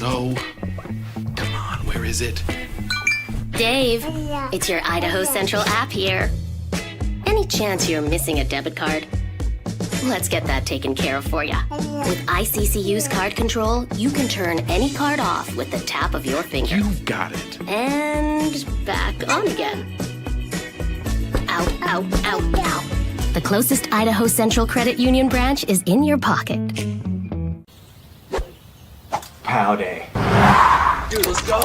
No. Come on, where is it? Dave, it's your Idaho Central app here. Any chance you're missing a debit card? Let's get that taken care of for you. With ICCU's card control, you can turn any card off with the tap of your finger. You got it. And back on again. Out, out, out, out. The closest Idaho Central Credit Union branch is in your pocket. Pow day. Dude, let's go.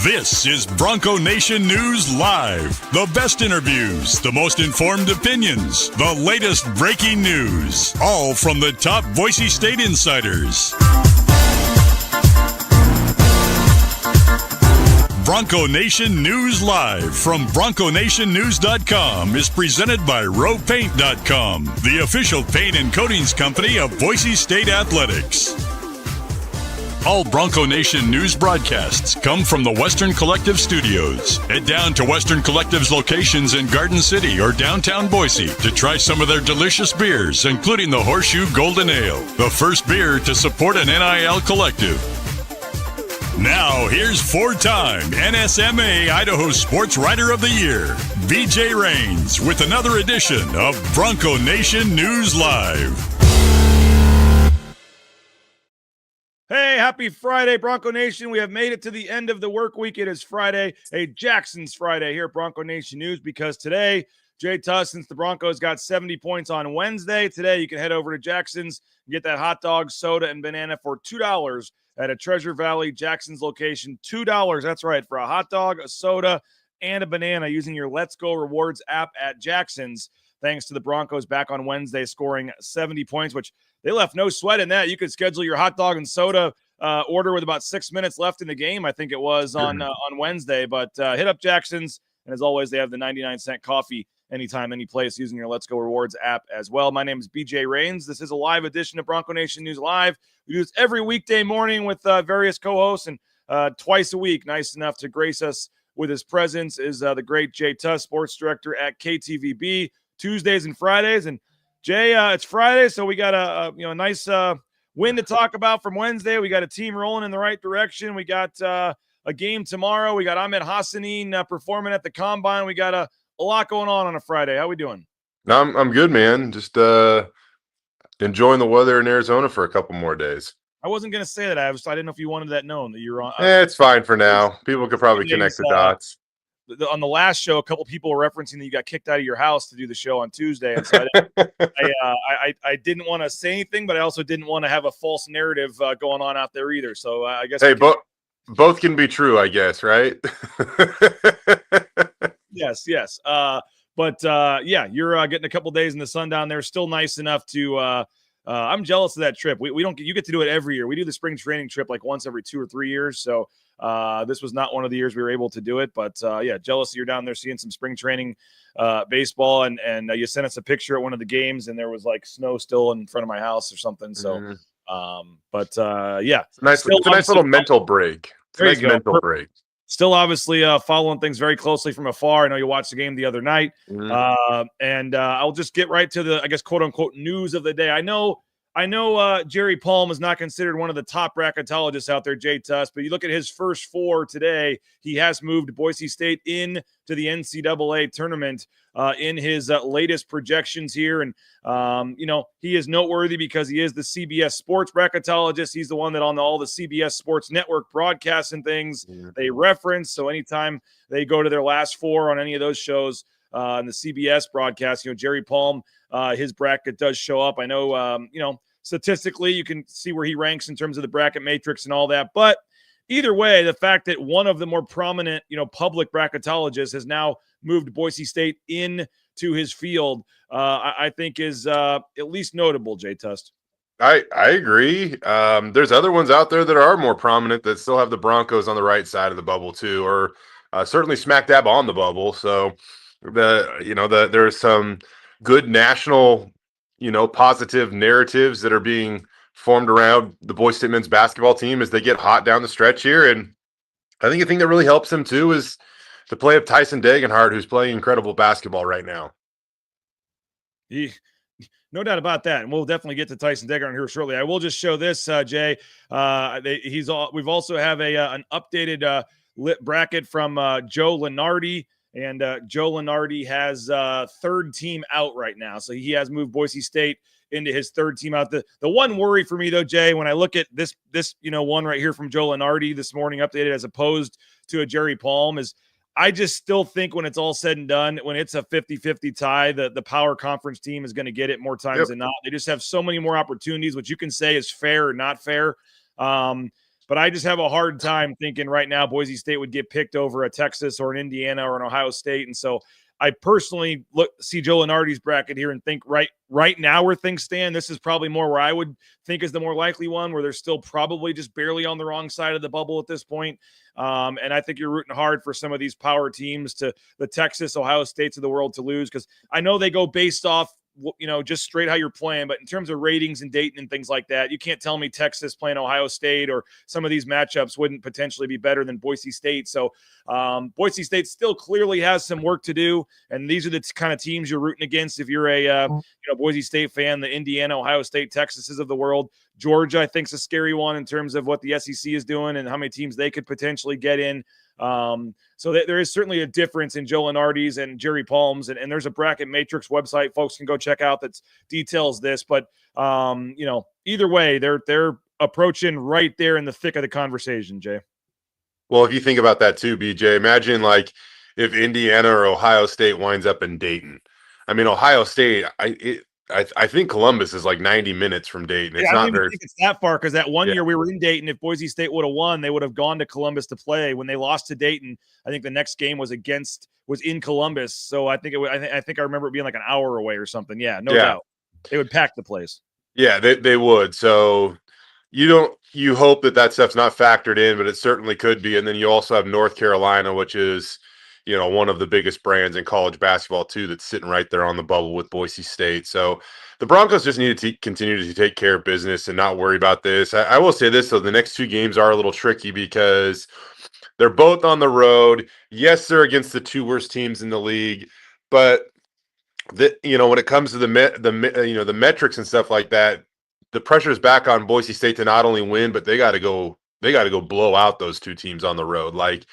This is Bronco Nation News Live. The best interviews, the most informed opinions, the latest breaking news, all from the top Boise State insiders. Bronco Nation News Live from BroncoNationNews.com is presented by RowPaint.com, the official paint and coatings company of Boise State Athletics. All Bronco Nation news broadcasts come from the Western Collective Studios. Head down to Western Collective's locations in Garden City or downtown Boise to try some of their delicious beers, including the Horseshoe Golden Ale, the first beer to support an NIL collective. Now, here's four-time NSMA Idaho Sports Writer of the Year, BJ Rains, with another edition of Bronco Nation News Live. Hey, happy Friday, Bronco Nation. We have made it to the end of the work week. It is Friday, a Jackson's Friday here at Bronco Nation News, because today, Jay Tust, since the Broncos got 70 points on Wednesday, today you can head over to Jackson's and get that hot dog, soda, and banana for $2 at a Treasure Valley Jackson's location. $2, that's right, for a hot dog, a soda, and a banana using your Let's Go Rewards app at Jackson's. Thanks to the Broncos back on Wednesday scoring 70 points, which they left no sweat in that. You could schedule your hot dog and soda order with about 6 minutes left in the game, I think it was, on Wednesday. But hit up Jackson's, and as always, they have the 99-cent coffee anytime, any place using your Let's Go Rewards app as well. My name is BJ Rains. This is a live edition of Bronco Nation News Live. We do this every weekday morning with various co-hosts, and twice a week, nice enough to grace us with his presence, is the great Jay Tust, sports director at KTVB, Tuesdays and Fridays. And Jay, it's Friday, so we got a nice win to talk about from Wednesday. We got a team rolling in the right direction. We got a game tomorrow. We got Ahmed Hassanein performing at the Combine. We got a lot going on a Friday. How we doing? No, I'm good, man. Just enjoying the weather in Arizona for a couple more days. I wasn't going to say that. I didn't know if you wanted that known that you're on. It's fine for now. People could probably connect the dots. On the last show, a couple people were referencing that you got kicked out of your house to do the show on Tuesday, and so I didn't want to say anything, but I also didn't want to have a false narrative going on out there either. So I guess both can be true, I guess, right? Yes. But you're getting a couple days in the sun down there. Still nice enough to. I'm jealous of that trip. We don't. You get to do it every year. We do the spring training trip like once every 2 or 3 years. So. This was not one of the years we were able to do it, but jealous you're down there seeing some spring training baseball, and you sent us a picture at one of the games, and there was like snow still in front of my house or something. So, it's a nice little mental break. It's a nice mental break. Still, obviously, following things very closely from afar. I know you watched the game the other night, and I'll just get right to the, I guess, quote unquote news of the day. I know I know Jerry Palm is not considered one of the top bracketologists out there, Jay Tust, but you look at his first 4 today, he has moved Boise State in to the NCAA tournament in his latest projections here. And, he is noteworthy because he is the CBS sports bracketologist. He's the one that on all the CBS sports network broadcasts and things they reference. So anytime they go to their last 4 on any of those shows in the CBS broadcast, Jerry Palm, his bracket does show up. I know, statistically, you can see where he ranks in terms of the bracket matrix and all that. But either way, the fact that one of the more prominent, public bracketologists has now moved Boise State into his field, I think is at least notable, Jay Tust. I agree. There's other ones out there that are more prominent that still have the Broncos on the right side of the bubble too, or certainly smack dab on the bubble. So there's some good national positive narratives that are being formed around the Boise State men's basketball team as they get hot down the stretch here. And I think a thing that really helps them too is the play of Tyson Degenhart, who's playing incredible basketball right now. No doubt about that. And we'll definitely get to Tyson Degenhart here shortly. I will just show this, Jay. We've also have an updated lit bracket from Joe Lenardi. And Joe Lenardi has third team out right now. So he has moved Boise State into his third team out. The one worry for me, though, Jay, when I look at this one right here from Joe Lenardi this morning updated as opposed to a Jerry Palm, is I just still think when it's all said and done, when it's a 50-50 tie, the power conference team is going to get it more times than not. They just have so many more opportunities, which you can say is fair or not fair. But I just have a hard time thinking right now Boise State would get picked over a Texas or an Indiana or an Ohio State. And so I personally see Joe Lenardi's bracket here and think right now where things stand, this is probably more where I would think is the more likely one, where they're still probably just barely on the wrong side of the bubble at this point. And I think you're rooting hard for some of these power teams, to the Texas, Ohio States of the world, to lose, because I know they go based off just straight how you're playing. But in terms of ratings and Dayton and things like that, you can't tell me Texas playing Ohio State or some of these matchups wouldn't potentially be better than Boise State. So Boise State still clearly has some work to do. And these are the kind of teams you're rooting against if you're a Boise State fan, the Indiana, Ohio State, Texases of the world. Georgia, I think, is a scary one in terms of what the SEC is doing and how many teams they could potentially get in. So there is certainly a difference in Joe Lenardi's and Jerry Palm's, and there's a bracket matrix website folks can go check out that details this. But either way, they're approaching right there in the thick of the conversation, Jay. Well, if you think about that too, BJ, imagine like if Indiana or Ohio State winds up in Dayton. I mean, Ohio State, I think Columbus is like 90 minutes from Dayton. It's not very. I think it's that far, because that one year we were in Dayton. If Boise State would have won, they would have gone to Columbus to play. When they lost to Dayton, I think the next game was in Columbus. So I think I remember it being like an hour away or something. Yeah, no doubt. They would pack the place. Yeah, they would. So you hope that stuff's not factored in, but it certainly could be. And then you also have North Carolina, which is one of the biggest brands in college basketball too, that's sitting right there on the bubble with Boise State. So the Broncos just need to continue to take care of business and not worry about this. I will say this, though, the next 2 games are a little tricky because they're both on the road. Yes, they're against the 2 worst teams in the league, but when it comes to the metrics and stuff like that, the pressure is back on Boise State to not only win, but they got to go blow out those 2 teams on the road. Like,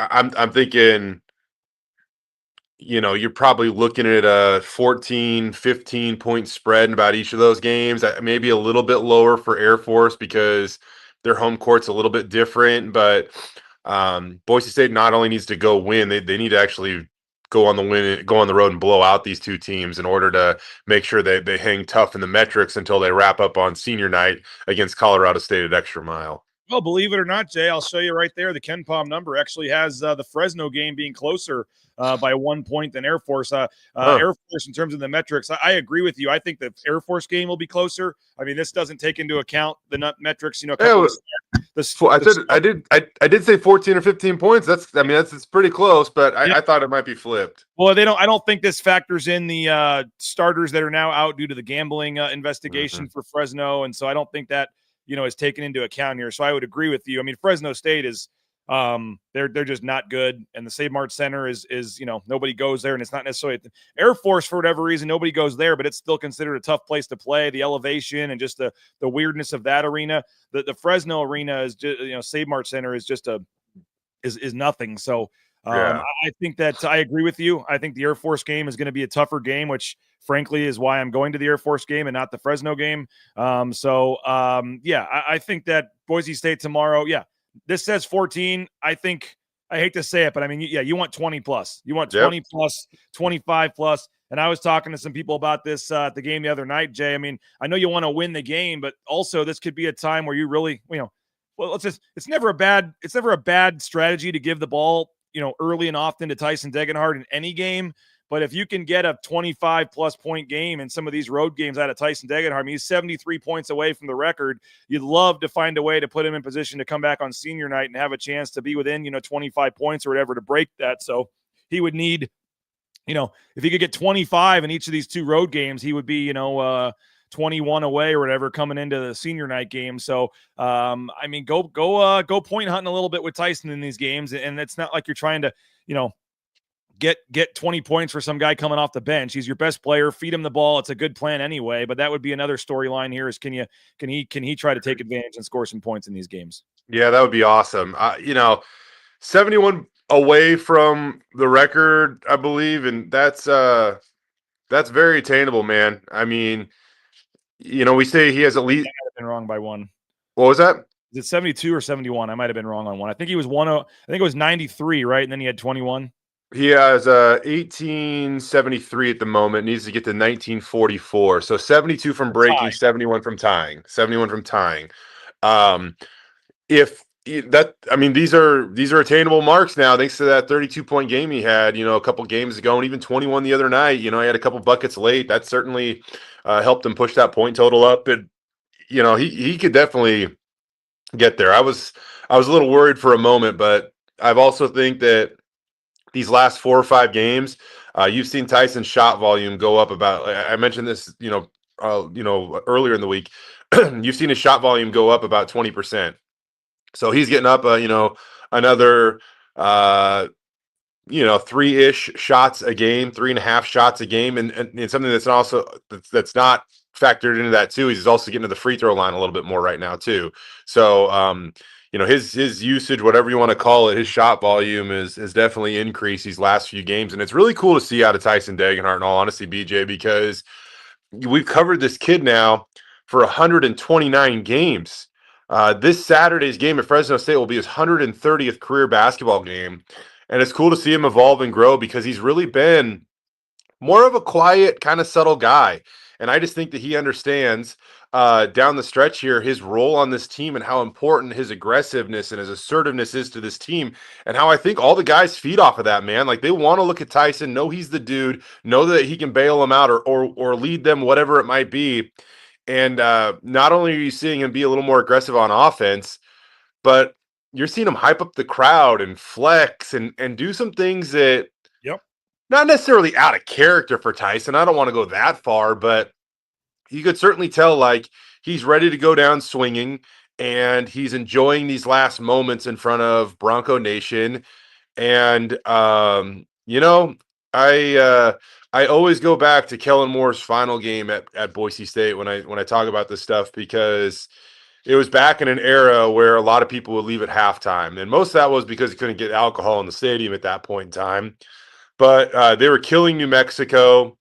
I'm thinking, you're probably looking at a 14, 15 point spread in about each of those games. Maybe a little bit lower for Air Force because their home court's a little bit different. But Boise State not only needs to go win, they need to actually go on the road and blow out these 2 teams in order to make sure they hang tough in the metrics until they wrap up on senior night against Colorado State at Extra Mile. Well, believe it or not, Jay, I'll show you right there. The Ken Palm number actually has the Fresno game being closer by 1 point than Air Force. Air Force, in terms of the metrics, I agree with you. I think the Air Force game will be closer. I mean, this doesn't take into account the nut metrics. I did say 14 or 15 points. It's pretty close, but I thought it might be flipped. Well, I don't think this factors in the starters that are now out due to the gambling investigation for Fresno, and so I don't think that is taken into account here. So I would agree with you. I mean, Fresno State is They're just not good. And the Save Mart Center is nobody goes there, and it's not necessarily Air Force for whatever reason. Nobody goes there, but it's still considered a tough place to play. The elevation and just the weirdness of that arena. The Fresno arena is just Save Mart Center is just is nothing. So I think that I agree with you. I think the Air Force game is going to be a tougher game, which frankly is why I'm going to the Air Force game and not the Fresno game. I think that Boise State tomorrow. Yeah. This says 14. I hate to say it, but I mean, you want 20 plus. You want 20 plus, 25 plus. And I was talking to some people about this at the game the other night, Jay. I mean, I know you want to win the game, but also this could be a time where you really, it's never a bad strategy to give the ball, early and often to Tyson Degenhart in any game. But if you can get a 25-plus point game in some of these road games out of Tyson Degenhart, I mean, he's 73 points away from the record. You'd love to find a way to put him in position to come back on senior night and have a chance to be within, 25 points or whatever to break that. So he would need, if he could get 25 in each of these two road games, he would be, 21 away or whatever coming into the senior night game. So, go point hunting a little bit with Tyson in these games. And it's not like you're trying to, get 20 points for some guy coming off the bench. He's your best player. Feed him the ball. It's a good plan anyway, but that would be another storyline here is can he try to take advantage and score some points in these games? Yeah, that would be awesome. 71 away from the record, I believe. And that's very attainable, man. I mean, we say he has at least been wrong by one. What was that? Is it 72 or 71? I might've been wrong on one. I think he was I think it was 93, right? And then he had 21. He has 1873 at the moment, needs to get to 1944. So 72 from breaking, 71 from tying. These are attainable marks now, thanks to that 32-point game he had, a couple games ago, and even 21 the other night. He had a couple buckets late. That certainly helped him push that point total up. And he could definitely get there. I was a little worried for a moment, but I've also think that these last 4 or 5 games, you've seen Tyson's shot volume go up about. I mentioned this, earlier in the week. You've seen his shot volume go up about 20%. So he's getting up, another, 3-ish shots a game, 3.5 shots a game, and something that's not factored into that too. He's also getting to the free throw line a little bit more right now too. So, his usage, whatever you want to call it, his shot volume is definitely increased these last few games. And it's really cool to see out of Tyson Degenhart, in all honesty, BJ, because we've covered this kid now for 129 games. This Saturday's game at Fresno State will be his 130th career basketball game. And it's cool to see him evolve and grow because he's really been more of a quiet, kind of subtle guy. And I just think that he understands down the stretch here his role on this team and how important his aggressiveness and his assertiveness is to this team, and how I think all the guys feed off of that, man. Like, they want to look at Tyson, know he's the dude, know that he can bail them out or lead them, whatever it might be. And not only are you seeing him be a little more aggressive on offense, but you're seeing him hype up the crowd and flex and do some things that not necessarily out of character for Tyson. I don't want to go that far, but you could certainly tell, like, he's ready to go down swinging, and he's enjoying these last moments in front of Bronco Nation. And, I always go back to Kellen Moore's final game at Boise State when I talk about this stuff, because it was back in an era where a lot of people would leave at halftime. And most of that was because he couldn't get alcohol in the stadium at that point in time. But they were killing New Mexico.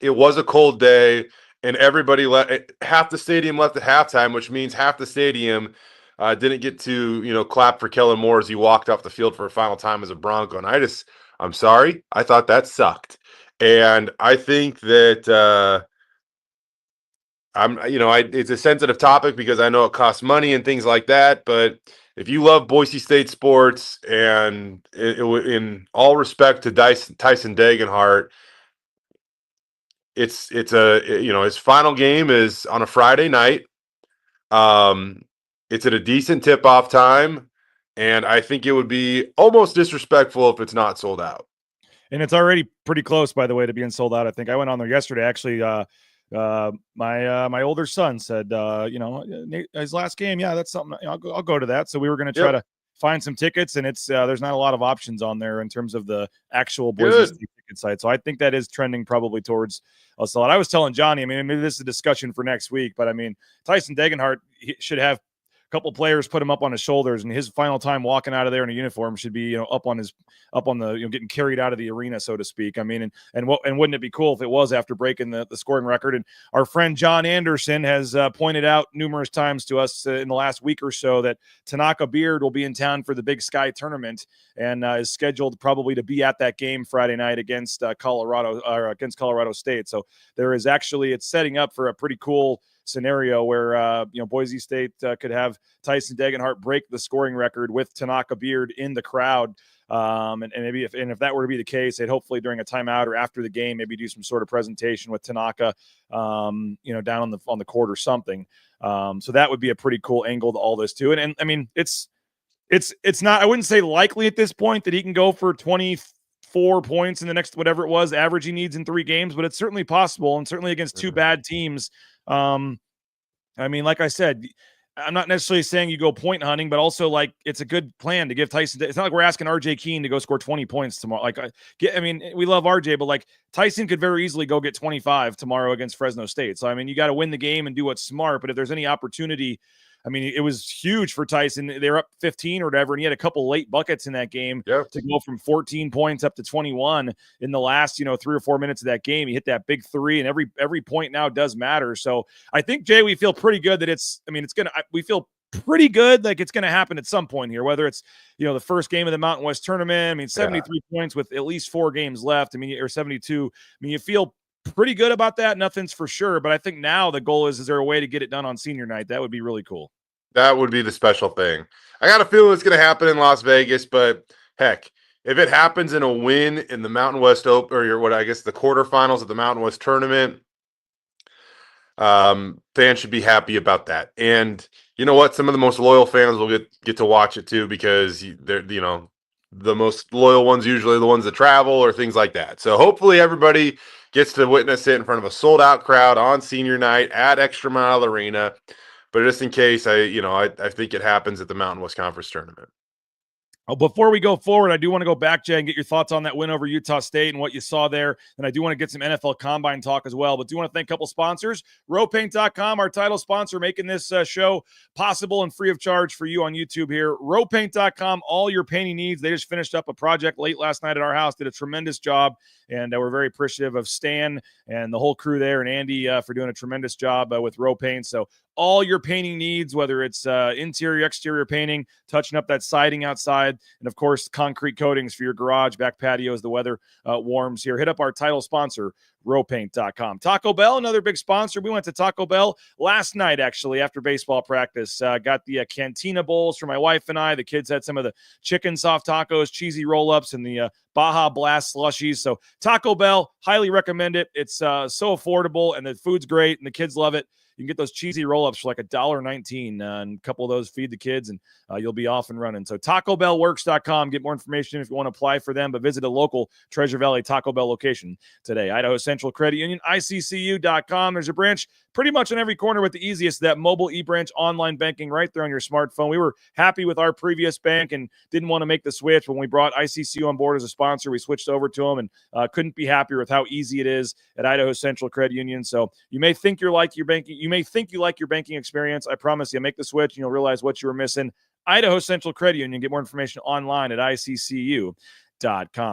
It was a cold day, and everybody left. Half the stadium left at halftime, which means half the stadium didn't get to, clap for Kellen Moore as he walked off the field for a final time as a Bronco. And I'm sorry, I thought that sucked. And I think that it's a sensitive topic because I know it costs money and things like that. But if you love Boise State sports, and in all respect to Tyson Degenhart, his final game is on a Friday night. It's at a decent tip-off time, and I think it would be almost disrespectful if it's not sold out. And it's already pretty close, by the way, to being sold out. I think I went on there yesterday. Actually, my older son said, his last game. Yeah, that's something. I'll go to that. So we were going to try to find some tickets, and it's there's not a lot of options on there in terms of the actual Boise State ticket site. So I think that is trending probably towards us a lot. I was telling Johnny, I mean, maybe this is a discussion for next week, but I mean, Tyson Degenhart should have couple players put him up on his shoulders, and his final time walking out of there in a uniform should be, up on the, getting carried out of the arena, so to speak. I mean, and wouldn't it be cool if it was after breaking the scoring record? And our friend John Anderson has pointed out numerous times to us in the last week or so that Tanaka Beard will be in town for the Big Sky tournament and is scheduled probably to be at that game Friday night against Colorado State. So there is actually, it's setting up for a pretty cool scenario where Boise State could have Tyson Degenhart break the scoring record with Tanaka Beard in the crowd, and maybe if that were to be the case, they'd hopefully during a timeout or after the game maybe do some sort of presentation with Tanaka, down on the court or something. So that would be a pretty cool angle to all this too. And I mean, it's not, I wouldn't say likely at this point that he can go for 24 points in the next whatever it was average he needs in 3 games, but it's certainly possible, and certainly against 2 bad teams. I mean, like I said, I'm not necessarily saying you go point hunting, but also like it's a good plan to give Tyson. It's not like we're asking RJ Keene to go score 20 points tomorrow. Like, we love RJ, but like Tyson could very easily go get 25 tomorrow against Fresno State. So, I mean, you got to win the game and do what's smart. But if there's any opportunity, I mean, it was huge for Tyson. They were up 15 or whatever, and he had a couple late buckets in that game to go from 14 points up to 21 in the last, 3 or 4 minutes of that game. He hit that big 3, and every point now does matter. So I think, Jay, we feel pretty good that we feel pretty good like it's going to happen at some point here, whether it's, the first game of the Mountain West tournament. I mean, 73 points with at least 4 games left. I mean, or 72. I mean, you feel pretty good about that. Nothing's for sure, but I think now the goal is there a way to get it done on senior night? That would be really cool. That would be the special thing. I got a feeling it's going to happen in Las Vegas, but heck, if it happens in a win in the Mountain West Open, or the quarterfinals of the Mountain West Tournament, fans should be happy about that. And you know what? Some of the most loyal fans will get to watch it too, because they're, the most loyal ones usually the ones that travel or things like that. So hopefully everybody gets to witness it in front of a sold out crowd on senior night at Extra Mile Arena. But just in case, I think it happens at the Mountain West Conference Tournament. Oh, before we go forward, I do want to go back, Jay, and get your thoughts on that win over Utah State and what you saw there. And I do want to get some NFL Combine talk as well. But do want to thank a couple sponsors. RowPaint.com, our title sponsor, making this show possible and free of charge for you on YouTube here. RowPaint.com, all your painting needs. They just finished up a project late last night at our house, did a tremendous job. And we're very appreciative of Stan and the whole crew there and Andy for doing a tremendous job with Row Paint. So all your painting needs, whether it's interior, exterior painting, touching up that siding outside, and of course, concrete coatings for your garage, back patio as the weather warms here. Hit up our title sponsor, rowpaint.com. Taco Bell, another big sponsor. We went to Taco Bell last night, actually, after baseball practice. Got the Cantina Bowls for my wife and I. The kids had some of the chicken soft tacos, cheesy roll-ups, and the Baja Blast slushies. So Taco Bell, highly recommend it. It's so affordable, and the food's great, and the kids love it. You can get those cheesy roll-ups for like $1.19, and a couple of those feed the kids, and you'll be off and running. So TacoBellWorks.com. Get more information if you want to apply for them, but visit a local Treasure Valley Taco Bell location today. Idaho Central Credit Union, ICCU.com. There's a branch pretty much on every corner with the easiest, that mobile e-branch online banking right there on your smartphone. We were happy with our previous bank and didn't want to make the switch. When we brought ICCU on board as a sponsor, we switched over to them and couldn't be happier with how easy it is at Idaho Central Credit Union. So you may think you like your banking experience. I promise you, make the switch and you'll realize what you were missing. Idaho Central Credit Union. Get more information online at ICCU.com.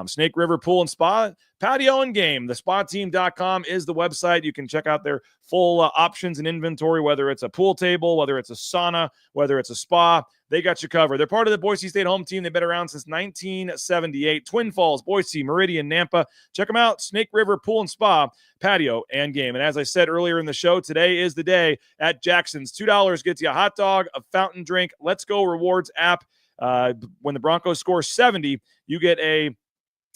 Snake River Pool and Spa, patio and game. TheSpaTeam.com is the website. You can check out their full options and inventory, whether it's a pool table, whether it's a sauna, whether it's a spa. They got you covered. They're part of the Boise State home team. They've been around since 1978. Twin Falls, Boise, Meridian, Nampa. Check them out. Snake River Pool and Spa, patio and game. And as I said earlier in the show, today is the day at Jackson's. $2 gets you a hot dog, a fountain drink. Let's Go Rewards app. When the Broncos score 70, you get a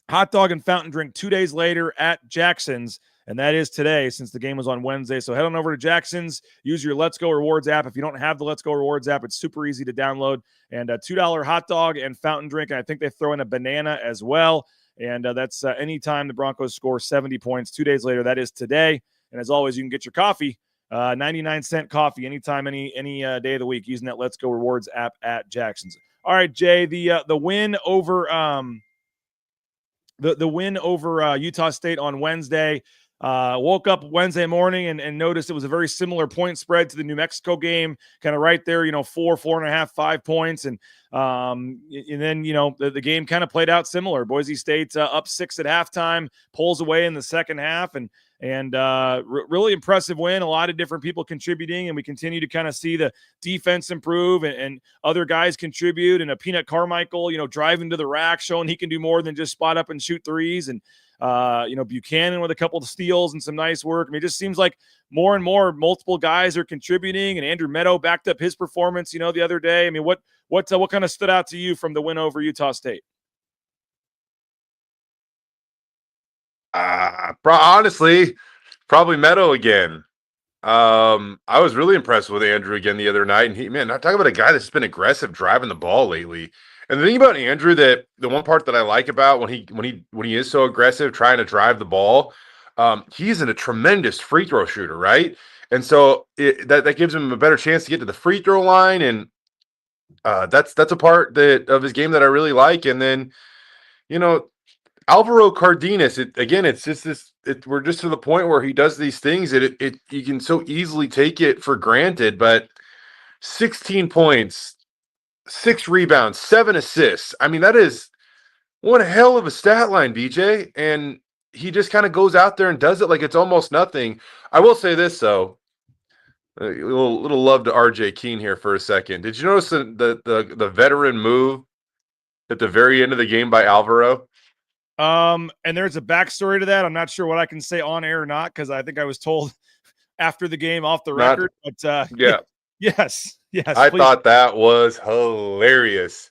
hot dog and fountain drink 2 days later at Jackson's. And that is today, since the game was on Wednesday. So head on over to Jackson's. Use your Let's Go Rewards app. If you don't have the Let's Go Rewards app, it's super easy to download. And a $2 hot dog and fountain drink. And I think they throw in a banana as well. And that's anytime the Broncos score 70 points 2 days later. That is today. And as always, you can get your coffee, 99-cent coffee, anytime, any day of the week, using that Let's Go Rewards app at Jackson's. All right, Jay, the win over the win over Utah State on Wednesday. Woke up Wednesday morning and noticed it was a very similar point spread to the New Mexico game, kind of right there, 4.5, 5 points. And then, the game kind of played out similar. Boise State up 6 at halftime, pulls away in the second half, and really impressive win. A lot of different people contributing, and we continue to kind of see the defense improve and other guys contribute. And a Peanut Carmichael, driving to the rack, showing he can do more than just spot up and shoot threes. And Buchanan with a couple of steals and some nice work. I mean, it just seems like more and more multiple guys are contributing, and Andrew Meadow backed up his performance, the other day. I mean, what kind of stood out to you from the win over Utah State? Honestly, probably Meadow again. I was really impressed with Andrew again the other night, and not talking about a guy that's been aggressive driving the ball lately. And the thing about Andrew, that the one part that I like about when he is so aggressive trying to drive the ball, he's a tremendous free throw shooter, right? And so that gives him a better chance to get to the free throw line, and that's a part of his game that I really like. And then, Alvaro Cardenas, it's just this. We're just to the point where he does these things that you can so easily take it for granted. But 16 points, 6 rebounds, 7 assists. I mean, that is one hell of a stat line, BJ. And he just kind of goes out there and does it like it's almost nothing. I will say this though, a little love to RJ Keene here for a second. Did you notice the veteran move at the very end of the game by Alvaro? And there's a backstory to that. I'm not sure what I can say on air or not, because I think I was told after the game off the record. But yeah. Yes. I thought that was hilarious.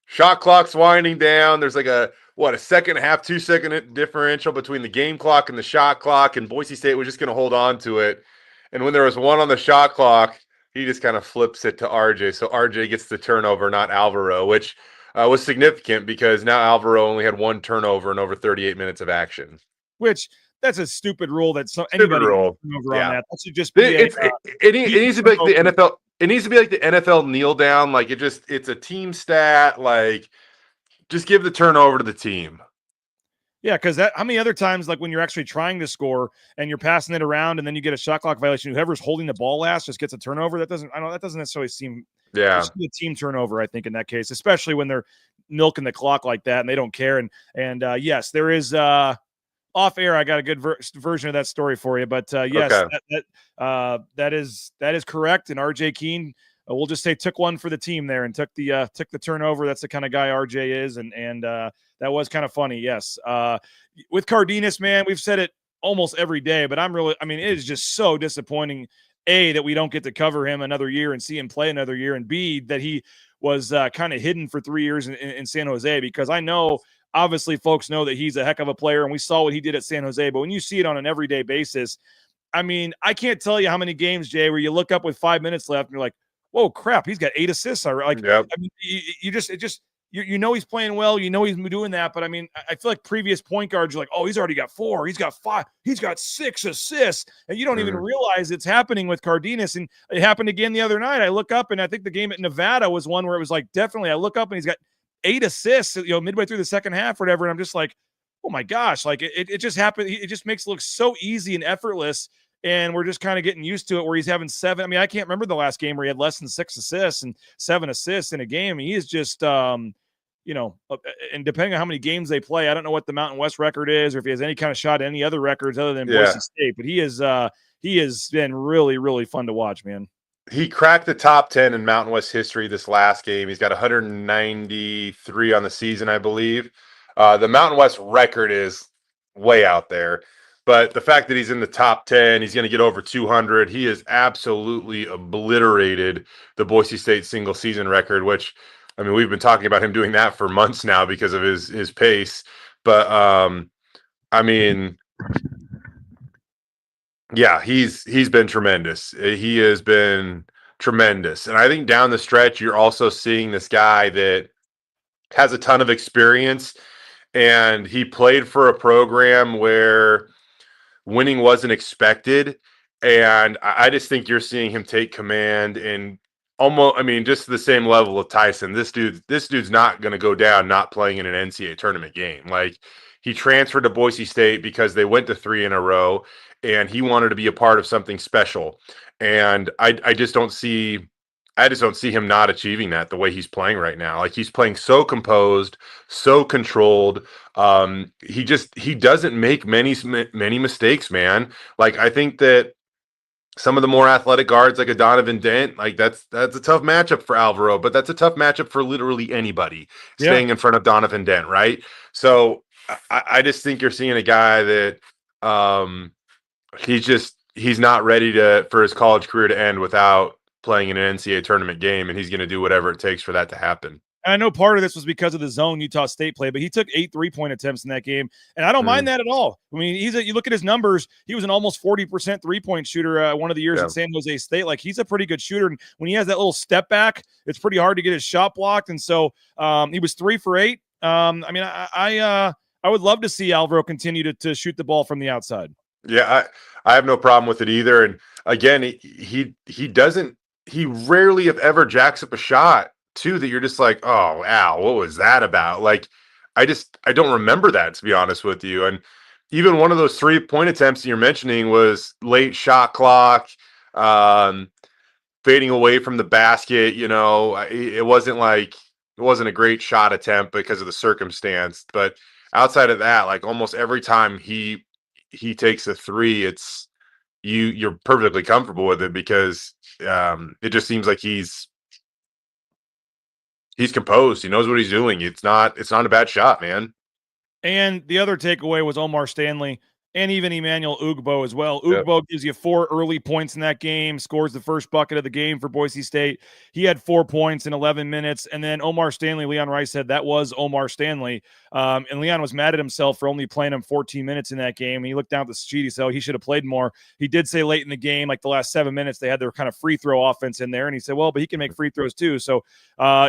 Shot clock's winding down. There's like a second half, 2-second differential between the game clock and the shot clock, and Boise State was just going to hold on to it. And when there was one on the shot clock, he just kind of flips it to RJ. So RJ gets the turnover, not Alvaro, which was significant because now Alvaro only had 1 turnover in over 38 minutes of action. Which that's a stupid rule. Anybody rule. Over on that. That should just be it needs to be like the NFL. It needs to be like the NFL kneel down. Like it's a team stat. Like just give the turnover to the team. Yeah, because how many other times, like when you're actually trying to score and you're passing it around and then you get a shot clock violation, whoever's holding the ball last just gets a turnover. That doesn't necessarily seem a team turnover, I think, in that case, especially when they're milking the clock like that and they don't care. And yes, there is off air. I got a good version of that story for you, but yes, okay. that is correct. And RJ Keene, we'll just say took one for the team there and took the turnover. That's the kind of guy RJ is. And that was kind of funny. Yes. With Cardenas, man, we've said it almost every day, but it is just so disappointing, A, that we don't get to cover him another year and see him play another year, and B, that he was kind of hidden for 3 years in San Jose, because I know, obviously, folks know that he's a heck of a player, and we saw what he did at San Jose, but when you see it on an everyday basis, I mean, I can't tell you how many games, Jay, where you look up with 5 minutes left and you're like, whoa, crap, he's got 8 assists. Yep. I mean, you know he's playing well, you know he's doing that, but I mean, I feel like previous point guards are like, oh, he's already got 4, he's got 5, he's got 6 assists, and you don't even realize it's happening with Cardenas. And it happened again the other night. I look up, and I think the game at Nevada was one where it was like, definitely, I look up and he's got 8 assists, midway through the second half or whatever, and I'm just like, oh my gosh, like it just happened. It just makes it look so easy and effortless. And we're just kind of getting used to it where he's having 7. I mean, I can't remember the last game where he had less than 6 assists and 7 assists in a game. I mean, he is just, and depending on how many games they play, I don't know what the Mountain West record is or if he has any kind of shot at any other records other than Boise State. But he has been really, really fun to watch, man. He cracked the top 10 in Mountain West history this last game. He's got 193 on the season, I believe. The Mountain West record is way out there. But the fact that he's in the top 10, he's going to get over 200. He has absolutely obliterated the Boise State single season record, which, I mean, we've been talking about him doing that for months now because of his pace. But, I mean, yeah, he's been tremendous. He has been tremendous. And I think down the stretch, you're also seeing this guy that has a ton of experience, and he played for a program where winning wasn't expected. And I just think you're seeing him take command and almost, I mean, just the same level of Tyson. This dude's not going to go down not playing in an NCAA tournament game. Like, he transferred to Boise State because they went to 3 in a row, and he wanted to be a part of something special. And I just don't see him not achieving that the way he's playing right now. Like, he's playing so composed, so controlled. He doesn't make many mistakes, man. Like, I think that some of the more athletic guards like a Donovan Dent, like that's a tough matchup for Alvaro, but that's a tough matchup for literally anybody staying in front of Donovan Dent, right? So I just think you're seeing a guy that he's not ready for his college career to end without playing in an NCAA tournament game, and he's going to do whatever it takes for that to happen. And I know part of this was because of the zone Utah State play, but he took 8 3-point attempts in that game, and I don't mind that at all. I mean, you look at his numbers; he was an almost 40% 3-point shooter one of the years at San Jose State. Like, he's a pretty good shooter, and when he has that little step back, it's pretty hard to get his shot blocked. And so he was 3 for 8. I mean, I would love to see Alvaro continue to shoot the ball from the outside. Yeah, I have no problem with it either. And again, he rarely, if ever, jacks up a shot too that you're just like, oh, Al, what was that about? Like, I don't remember that, to be honest with you. And even one of those 3-point attempts you're mentioning was late shot clock, fading away from the basket. You know, it wasn't a great shot attempt because of the circumstance. But outside of that, like, almost every time he takes a 3, it's you're perfectly comfortable with it because it just seems like he's composed. He knows what he's doing. It's not a bad shot, man. And the other takeaway was Omar Stanley and even Emmanuel Ugbo as well. Ugbo gives you 4 early points in that game, scores the first bucket of the game for Boise State. He had 4 points in 11 minutes. And then Omar Stanley, Leon Rice said that was Omar Stanley. And Leon was mad at himself for only playing him 14 minutes in that game. And he looked down at the sheet. He said, he should have played more. He did say late in the game, like the last 7 minutes, they had their kind of free throw offense in there. And he said, well, but he can make free throws too. So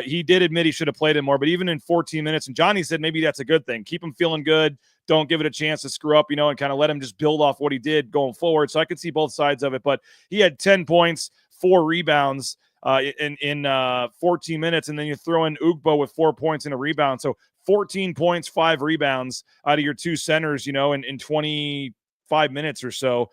he did admit he should have played him more. But even in 14 minutes, and Johnny said maybe that's a good thing. Keep him feeling good. Don't give it a chance to screw up, and kind of let him just build off what he did going forward. So I could see both sides of it, but he had 10 points, 4 rebounds in 14 minutes, and then you throw in Ugbo with 4 points and a rebound. So 14 points, 5 rebounds out of your 2 centers, in 25 minutes or so.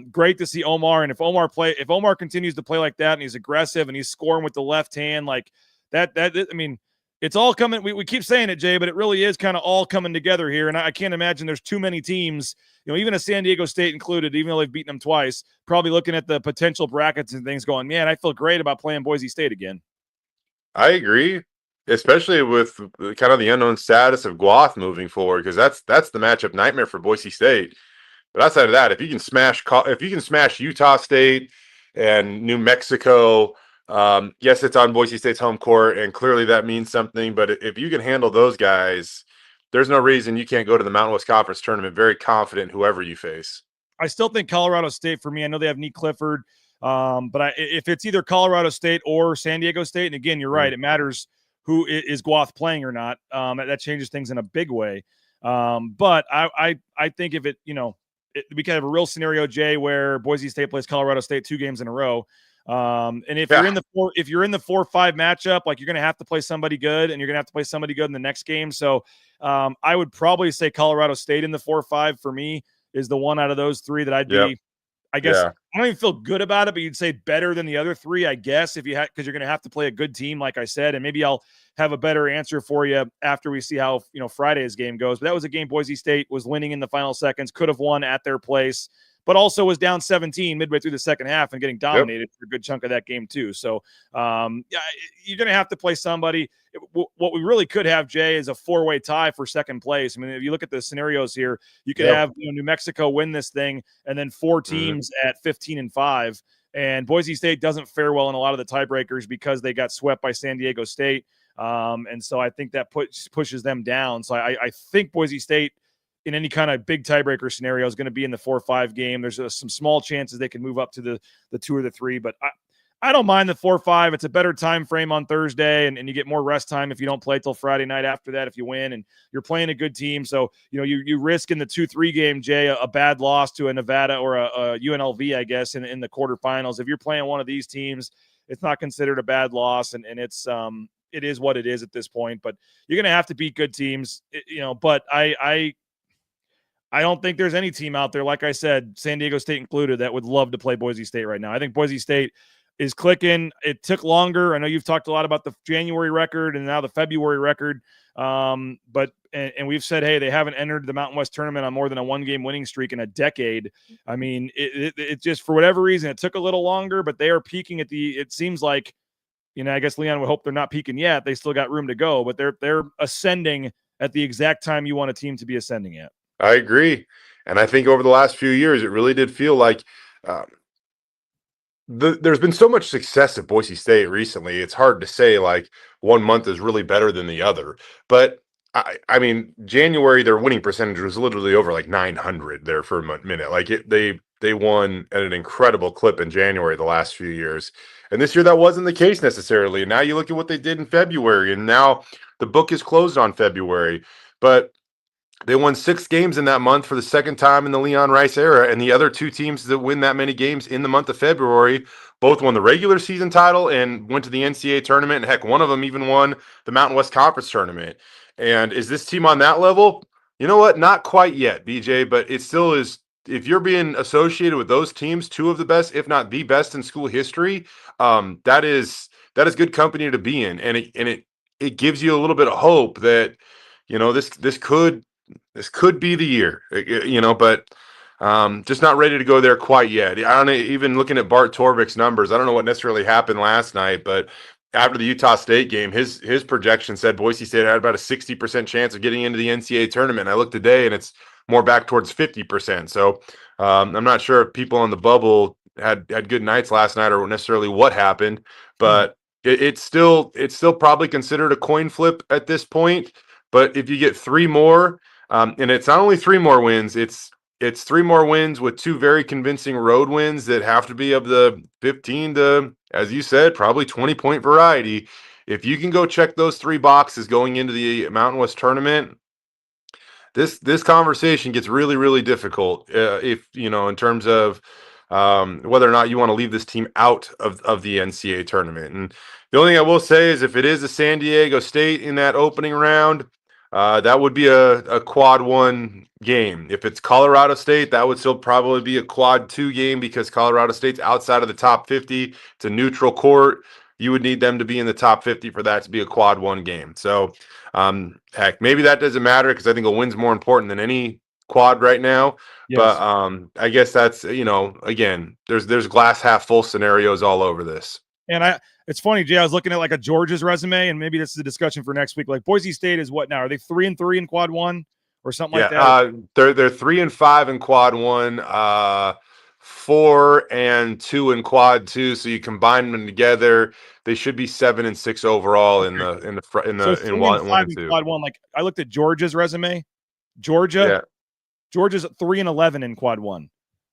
Great to see Omar, and if Omar continues to play like that and he's aggressive and he's scoring with the left hand like that, I mean, it's all coming. We keep saying it, Jay, but it really is kind of all coming together here. And I can't imagine there's too many teams, even a San Diego State included, even though they've beaten them twice, probably looking at the potential brackets and things going, man, I feel great about playing Boise State again. I agree, especially with kind of the unknown status of Guath moving forward, because that's the matchup nightmare for Boise State. But outside of that, if you can smash Utah State and New Mexico, yes, it's on Boise State's home court, and clearly that means something. But if you can handle those guys, there's no reason you can't go to the Mountain West Conference tournament very confident whoever you face. I still think Colorado State for me. I know they have Nick Clifford, but if it's either Colorado State or San Diego State, and again, you're right, it matters who is Guath playing or not. That changes things in a big way. But I think if we can have a real scenario, Jay, where Boise State plays Colorado State 2 games in a row. And if you're in the 4-5 matchup, like, you're going to have to play somebody good, and you're going to have to play somebody good in the next game. So I would probably say Colorado State in the 4-5 for me is the one out of those 3 that I'd be, I guess, I don't even feel good about it, but you'd say better than the other 3, I guess, if you had, because you're going to have to play a good team, like I said, and maybe I'll have a better answer for you after we see how, Friday's game goes. But that was a game Boise State was winning in the final seconds, could have won at their place, but also was down 17 midway through the second half and getting dominated for a good chunk of that game too. So you're going to have to play somebody. What we really could have, Jay, is a 4-way tie for second place. I mean, if you look at the scenarios here, you could have New Mexico win this thing, and then 4 teams at 15-5. And Boise State doesn't fare well in a lot of the tiebreakers because they got swept by San Diego State. And so I think that pushes them down. So I think Boise State, in any kind of big tiebreaker scenario, is going to be in the 4-5 game. There's some small chances they can move up to the 2 or the 3, but I don't mind the 4-5. It's a better time frame on Thursday, and you get more rest time if you don't play till Friday night after that, if you win, and you're playing a good team. So, you risk in the 2-3 game, Jay, a bad loss to a Nevada or a UNLV, I guess, in the quarterfinals. If you're playing one of these teams, it's not considered a bad loss, and it's it is what it is at this point. But you're going to have to beat good teams, But I don't think there's any team out there, like I said, San Diego State included, that would love to play Boise State right now. I think Boise State is clicking. It took longer. I know you've talked a lot about the January record and now the February record. But we've said, hey, they haven't entered the Mountain West tournament on more than a 1-game winning streak in a decade. I mean, it just, for whatever reason, it took a little longer, but they are peaking it seems like, I guess Leon would hope they're not peaking yet. They still got room to go, but they're ascending at the exact time you want a team to be ascending at. I agree. And I think over the last few years, it really did feel like, there's been so much success at Boise State recently. It's hard to say like one month is really better than the other. But I mean, January, their winning percentage was literally over like 900 there for a minute. Like they won at an incredible clip in January the last few years. And this year that wasn't the case necessarily. And now you look at what they did in February, and now the book is closed on February. But they won 6 games in that month for the second time in the Leon Rice era, and the other 2 teams that win that many games in the month of February both won the regular season title and went to the NCAA tournament, and heck, one of them even won the Mountain West Conference tournament. And is this team on that level? You know what? Not quite yet, BJ, but it still is. If you're being associated with those teams, 2 of the best, if not the best in school history, that is good company to be in, and it gives you a little bit of hope that this could be the year, but just not ready to go there quite yet. I don't know, even looking at Bart Torvik's numbers, I don't know what necessarily happened last night, but after the Utah State game, his projection said Boise State had about a 60% chance of getting into the NCAA tournament. I looked today, and it's more back towards 50%. So I'm not sure if people on the bubble had good nights last night or necessarily what happened, but it's still probably considered a coin flip at this point. But if you get 3 more, and it's not only 3 more wins, it's 3 more wins with 2 very convincing road wins that have to be of the 15 to, as you said, probably 20-point variety. If you can go check those 3 boxes going into the Mountain West tournament, this conversation gets really, really difficult. If in terms of whether or not you want to leave this team out of the NCAA tournament. And the only thing I will say is if it is a San Diego State in that opening round, that would be a quad 1 game. If it's Colorado State, that would still probably be a quad 2 game because Colorado State's outside of the top 50. It's a neutral court. You would need them to be in the top 50 for that to be a quad 1 game. So, heck, maybe that doesn't matter because I think a win's more important than any quad right now. Yes. But I guess that's, again, there's glass half full scenarios all over this. And it's funny, Jay, I was looking at like a Georgia's resume, and maybe this is a discussion for next week. Like Boise State is what now? Are they 3-3 in quad 1 or something like that? They're 3-5 in quad 1, 4-2 in quad 2. So you combine them together, they should be 7-6 overall in one and 2. Quad 1. Like I looked at Georgia's resume. Georgia's 3-11 in quad 1.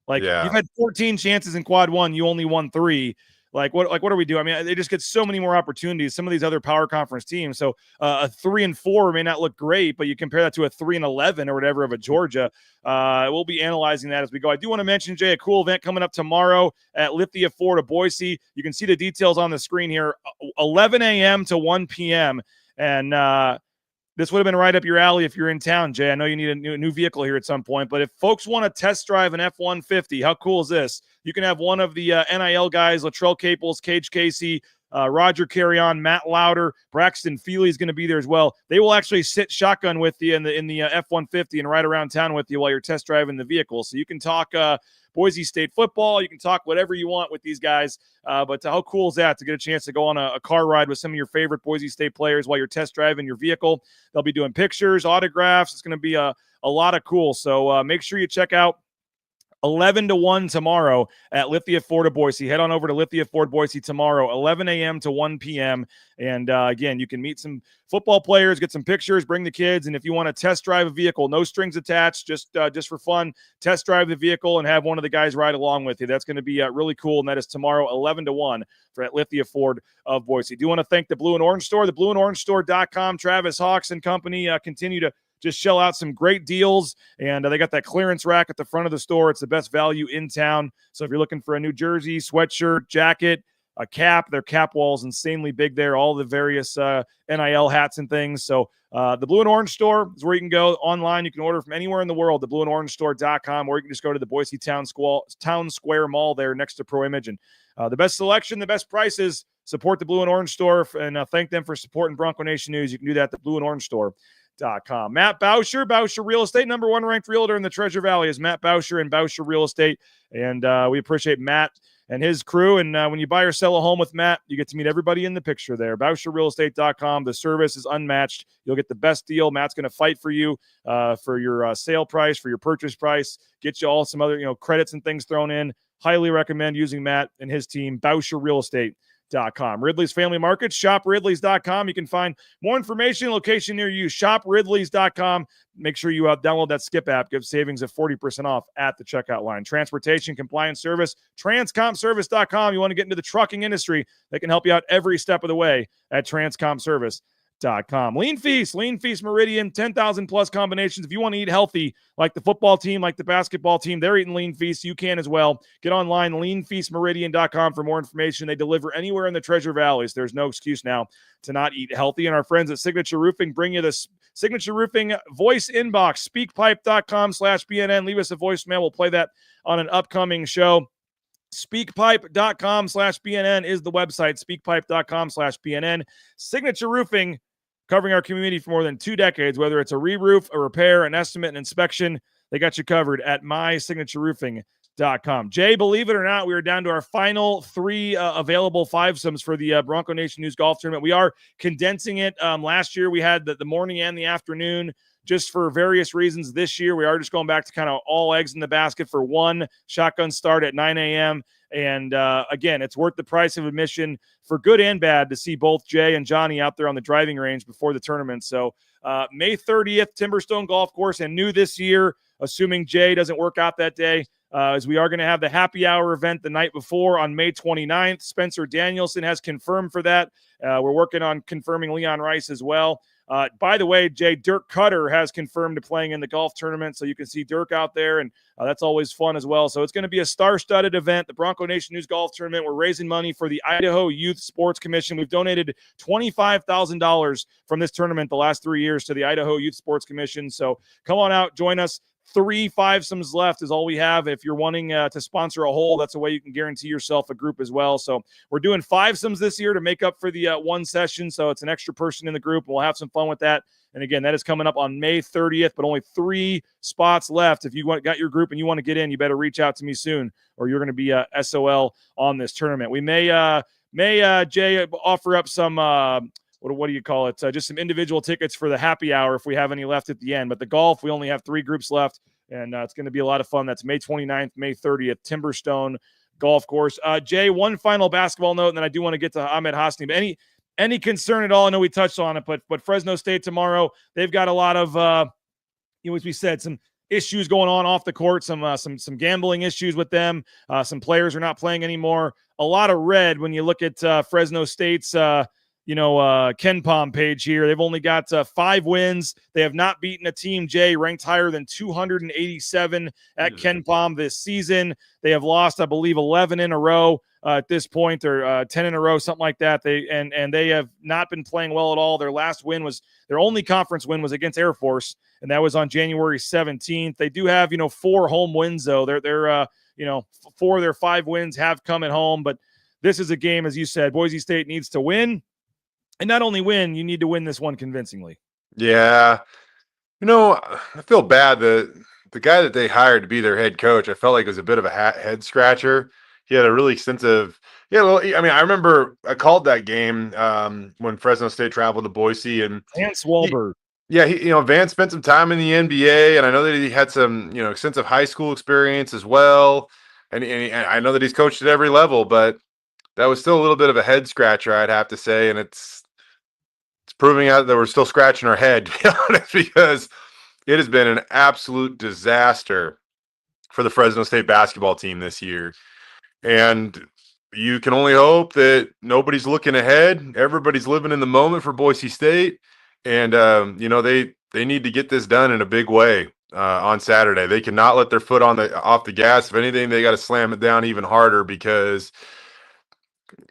Like you've had 14 chances in quad 1, you only won 3. Like what are we doing? I mean, they just get so many more opportunities. Some of these other power conference teams. So a 3-4 may not look great, but you compare that to a 3-11 or whatever of a Georgia. We'll be analyzing that as we go. I do want to mention, Jay, a cool event coming up tomorrow at Lithia Ford of Boise. You can see the details on the screen here. 11 a.m. to 1 p.m. And this would have been right up your alley if you're in town, Jay. I know you need a new vehicle here at some point, but if folks want to test drive an F-150, how cool is this? You can have one of the NIL guys, Latrell Caples, Cage Casey, Roger Carrion, Matt Lauder, Braxton Feely is going to be there as well. They will actually sit shotgun with you in the F-150 and ride around town with you while you're test driving the vehicle. So you can talk Boise State football. You can talk whatever you want with these guys. But how cool is that to get a chance to go on a car ride with some of your favorite Boise State players while you're test driving your vehicle? They'll be doing pictures, autographs. It's going to be a lot of cool. So make sure you check out 11 to 1 tomorrow at Lithia Ford of Boise. Head on over to Lithia Ford Boise tomorrow, 11 a.m. to 1 p.m. And again, you can meet some football players, get some pictures, bring the kids. And if you want to test drive a vehicle, no strings attached, just for fun, test drive the vehicle and have one of the guys ride along with you. That's going to be really cool. And that is tomorrow, 11 to 1 for at Lithia Ford of Boise. Do you want to thank the Blue and Orange Store, the blueandorangestore.com, Travis Hawks and company continue to just shell out some great deals, and they got that clearance rack at the front of the store. It's the best value in town. So if you're looking for a new jersey, sweatshirt, jacket, a cap. Their cap wall is insanely big there, all the various NIL hats and things. So the Blue and Orange store is where you can go online. You can order from anywhere in the world, theblueandorangestore.com, or you can just go to the Boise Town Square Mall there next to Pro Image. And the best selection, the best prices. Support the Blue and Orange store and thank them for supporting Bronco Nation News. You can do that at the blueandorangestore.com. Matt Boucher Real Estate, number one ranked realtor in the Treasure Valley is Matt Boucher and Boucher Real Estate. And we appreciate Matt and his crew. And when you buy or sell a home with Matt, you get to meet everybody in the picture there. BoucherRealEstate.com. The service is unmatched. You'll get the best deal. Matt's going to fight for you for your sale price, for your purchase price, get you all some other credits and things thrown in. Highly recommend using Matt and his team. BoucherRealEstate.com. Ridley's Family Markets, shopridleys.com. You can find more information, location near you, shopridleys.com. Make sure you download that Skip app. Give savings of 40% off at the checkout line. Transportation Compliance Service, transcomservice.com. You want to get into the trucking industry, they can help you out every step of the way at transcomservice.com. Lean Feast Meridian, 10,000 plus combinations. If you want to eat healthy, like the football team, like the basketball team, they're eating Lean Feast. You can as well. Get online, leanfeastmeridian.com for more information. They deliver anywhere in the Treasure Valleys. There's no excuse now to not eat healthy. And our friends at Signature Roofing bring you this Signature Roofing voice inbox, speakpipe.com/BNN. Leave us a voicemail. We'll play that on an upcoming show. Speakpipe.com/BNN is the website, speakpipe.com/BNN. Signature Roofing, covering our community for more than 2 decades, whether it's a re-roof, a repair, an estimate, an inspection, they got you covered at mysignatureroofing.com. Jay, believe it or not, we are down to our final 3 available fivesomes for the Bronco Nation News Golf Tournament. We are condensing it. Last year, we had the morning and the afternoon just for various reasons. This year, we are just going back to kind of all eggs in the basket for one shotgun start at 9 a.m., and again, it's worth the price of admission for good and bad to see both Jay and Johnny out there on the driving range before the tournament. So May 30th, Timberstone Golf Course, and new this year, assuming Jay doesn't work out that day, as we are going to have the happy hour event the night before on May 29th. Spencer Danielson has confirmed for that. We're working on confirming Leon Rice as well. By the way, Jay, Dirk Cutter has confirmed to playing in the golf tournament, so you can see Dirk out there, and that's always fun as well. So it's going to be a star-studded event, the Bronco Nation News Golf Tournament. We're raising money for the Idaho Youth Sports Commission. We've donated $25,000 from this tournament the last 3 years to the Idaho Youth Sports Commission. So come on out, join us. 3 fivesomes left is all we have. If you're wanting to sponsor a hole, that's a way you can guarantee yourself a group as well. So we're doing fivesomes this year to make up for the one session. So it's an extra person in the group, and we'll have some fun with that. And again, that is coming up on May 30th, but only 3 spots left. If you got your group and you want to get in, you better reach out to me soon, or you're going to be SOL on this tournament. We may Jay, offer up some what do you call it? Just some individual tickets for the happy hour if we have any left at the end. But the golf, we only have 3 groups left, and it's going to be a lot of fun. That's May 29th, May 30th, Timberstone Golf Course. Jay, one final basketball note, and then I do want to get to Ahmed Hassanein. But any concern at all? I know we touched on it, but Fresno State tomorrow, they've got a lot of, as we said, some issues going on off the court, some gambling issues with them. Some players are not playing anymore. A lot of red when you look at Fresno State's Ken Pom page here. They've only got 5 wins. They have not beaten a team, Jay, ranked higher than 287 at Ken Pom this season. They have lost, I believe, 11 in a row at this point, or 10 in a row, something like that. They have not been playing well at all. Their only conference win was against Air Force, and that was on January 17th. They do have 4 home wins though. They're 4 of their 5 wins have come at home, but this is a game, as you said, Boise State needs to win. And not only win, you need to win this one convincingly. Yeah. I feel bad that the guy that they hired to be their head coach, I felt like it was a bit of a head scratcher. He had a really extensive, I remember I called that game when Fresno State traveled to Boise, and Vance Wahlberg. Vance spent some time in the NBA, and I know that he had some, extensive high school experience as well. And I know that he's coached at every level, but that was still a little bit of a head scratcher, I'd have to say. And it's proving out that we're still scratching our head, to be honest, because it has been an absolute disaster for the Fresno State basketball team this year. And you can only hope that nobody's looking ahead. Everybody's living in the moment for Boise State. And, they need to get this done in a big way on Saturday. They cannot let their foot off the gas. If anything, they got to slam it down even harder, because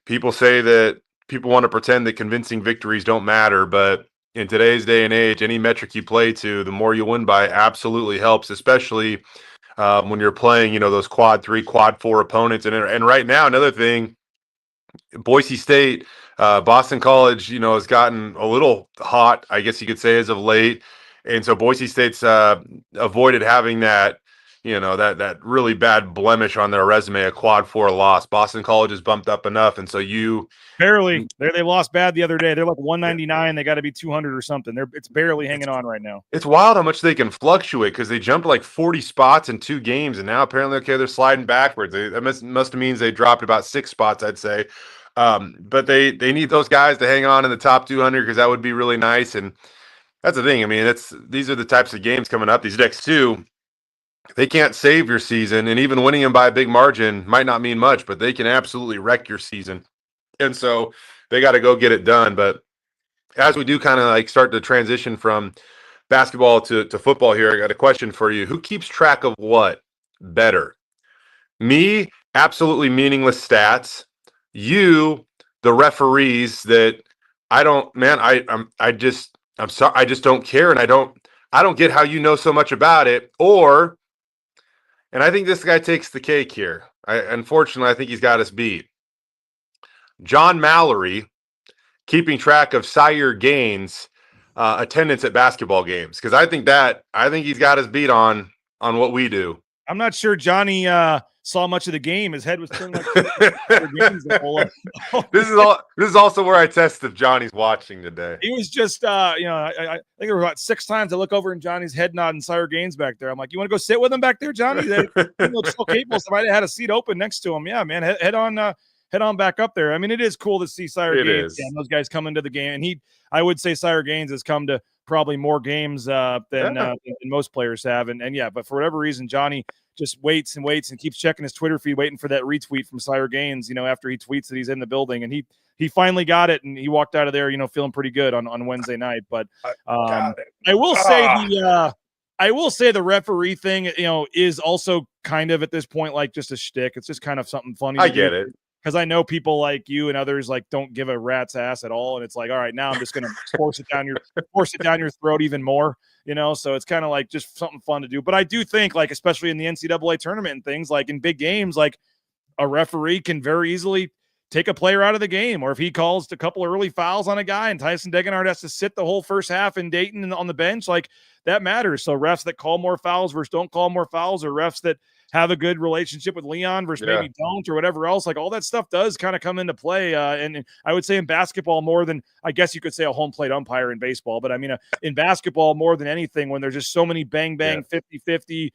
people say that people want to pretend that convincing victories don't matter, but in today's day and age, any metric you play to, the more you win by absolutely helps, especially when you're playing, those quad 3, quad 4 opponents. And right now, another thing, Boise State, Boston College, has gotten a little hot, I guess you could say, as of late. And so Boise State's avoided having that, that really bad blemish on their resume, a quad 4 loss. Boston College is bumped up enough. And so barely. They lost bad the other day. They're like 199. They got to be 200 or something. It's barely hanging on right now. It's wild how much they can fluctuate because they jumped like 40 spots in 2 games. And now apparently, they're sliding backwards. That must means they dropped about 6 spots, I'd say. But they need those guys to hang on in the top 200 because that would be really nice. And that's the thing. I mean, these are the types of games coming up. These next 2, they can't save your season, and even winning them by a big margin might not mean much, but they can absolutely wreck your season. And so they got to go get it done. But as we do kind of like start to transition from basketball to football here, I got a question for you. Who keeps track of what better? Me, absolutely meaningless stats. You, the referees that I don't, man, I'm sorry, I just don't care, and I don't get how you know so much about it. And I think this guy takes the cake here. Unfortunately, I think he's got us beat. John Mallory keeping track of Sire Gaines' attendance at basketball games, because I think he's got us beat on what we do. I'm not sure Johnny saw much of the game. His head was turned like games. This is also where I test if Johnny's watching today. He was just, I think there were about 6 times I look over and Johnny's head nodding Sire Gaines back there. I'm like, you want to go sit with him back there, Johnny? Still capable. Somebody had a seat open next to him. Yeah, man, head on back up there. I mean, it is cool to see Sire Gaines and those guys come into the game. And I would say Sire Gaines has come to probably more games than most players have. And yeah, but for whatever reason, Johnny just waits and keeps checking his Twitter feed, waiting for that retweet from Sire Gaines, after he tweets that he's in the building. And he finally got it, and he walked out of there, feeling pretty good on Wednesday night. But I will say the referee thing, is also kind of at this point like just a shtick. It's just kind of something funny. I get it. Because I know people like you and others like don't give a rat's ass at all, and it's like, all right, now I'm just gonna force it down your throat even more, So it's kind of like just something fun to do. But I do think, like, especially in the NCAA tournament and things, like in big games, like a referee can very easily take a player out of the game, or if he calls a couple of early fouls on a guy and Tyson Degenhart has to sit the whole first half in Dayton on the bench, like that matters. So refs that call more fouls versus don't call more fouls, or refs that have a good relationship with Leon versus maybe don't, or whatever else, like all that stuff does kind of come into play. And I would say in basketball more than, I guess you could say, a home plate umpire in baseball, but I mean, in basketball more than anything, when there's just so many bang, 50-50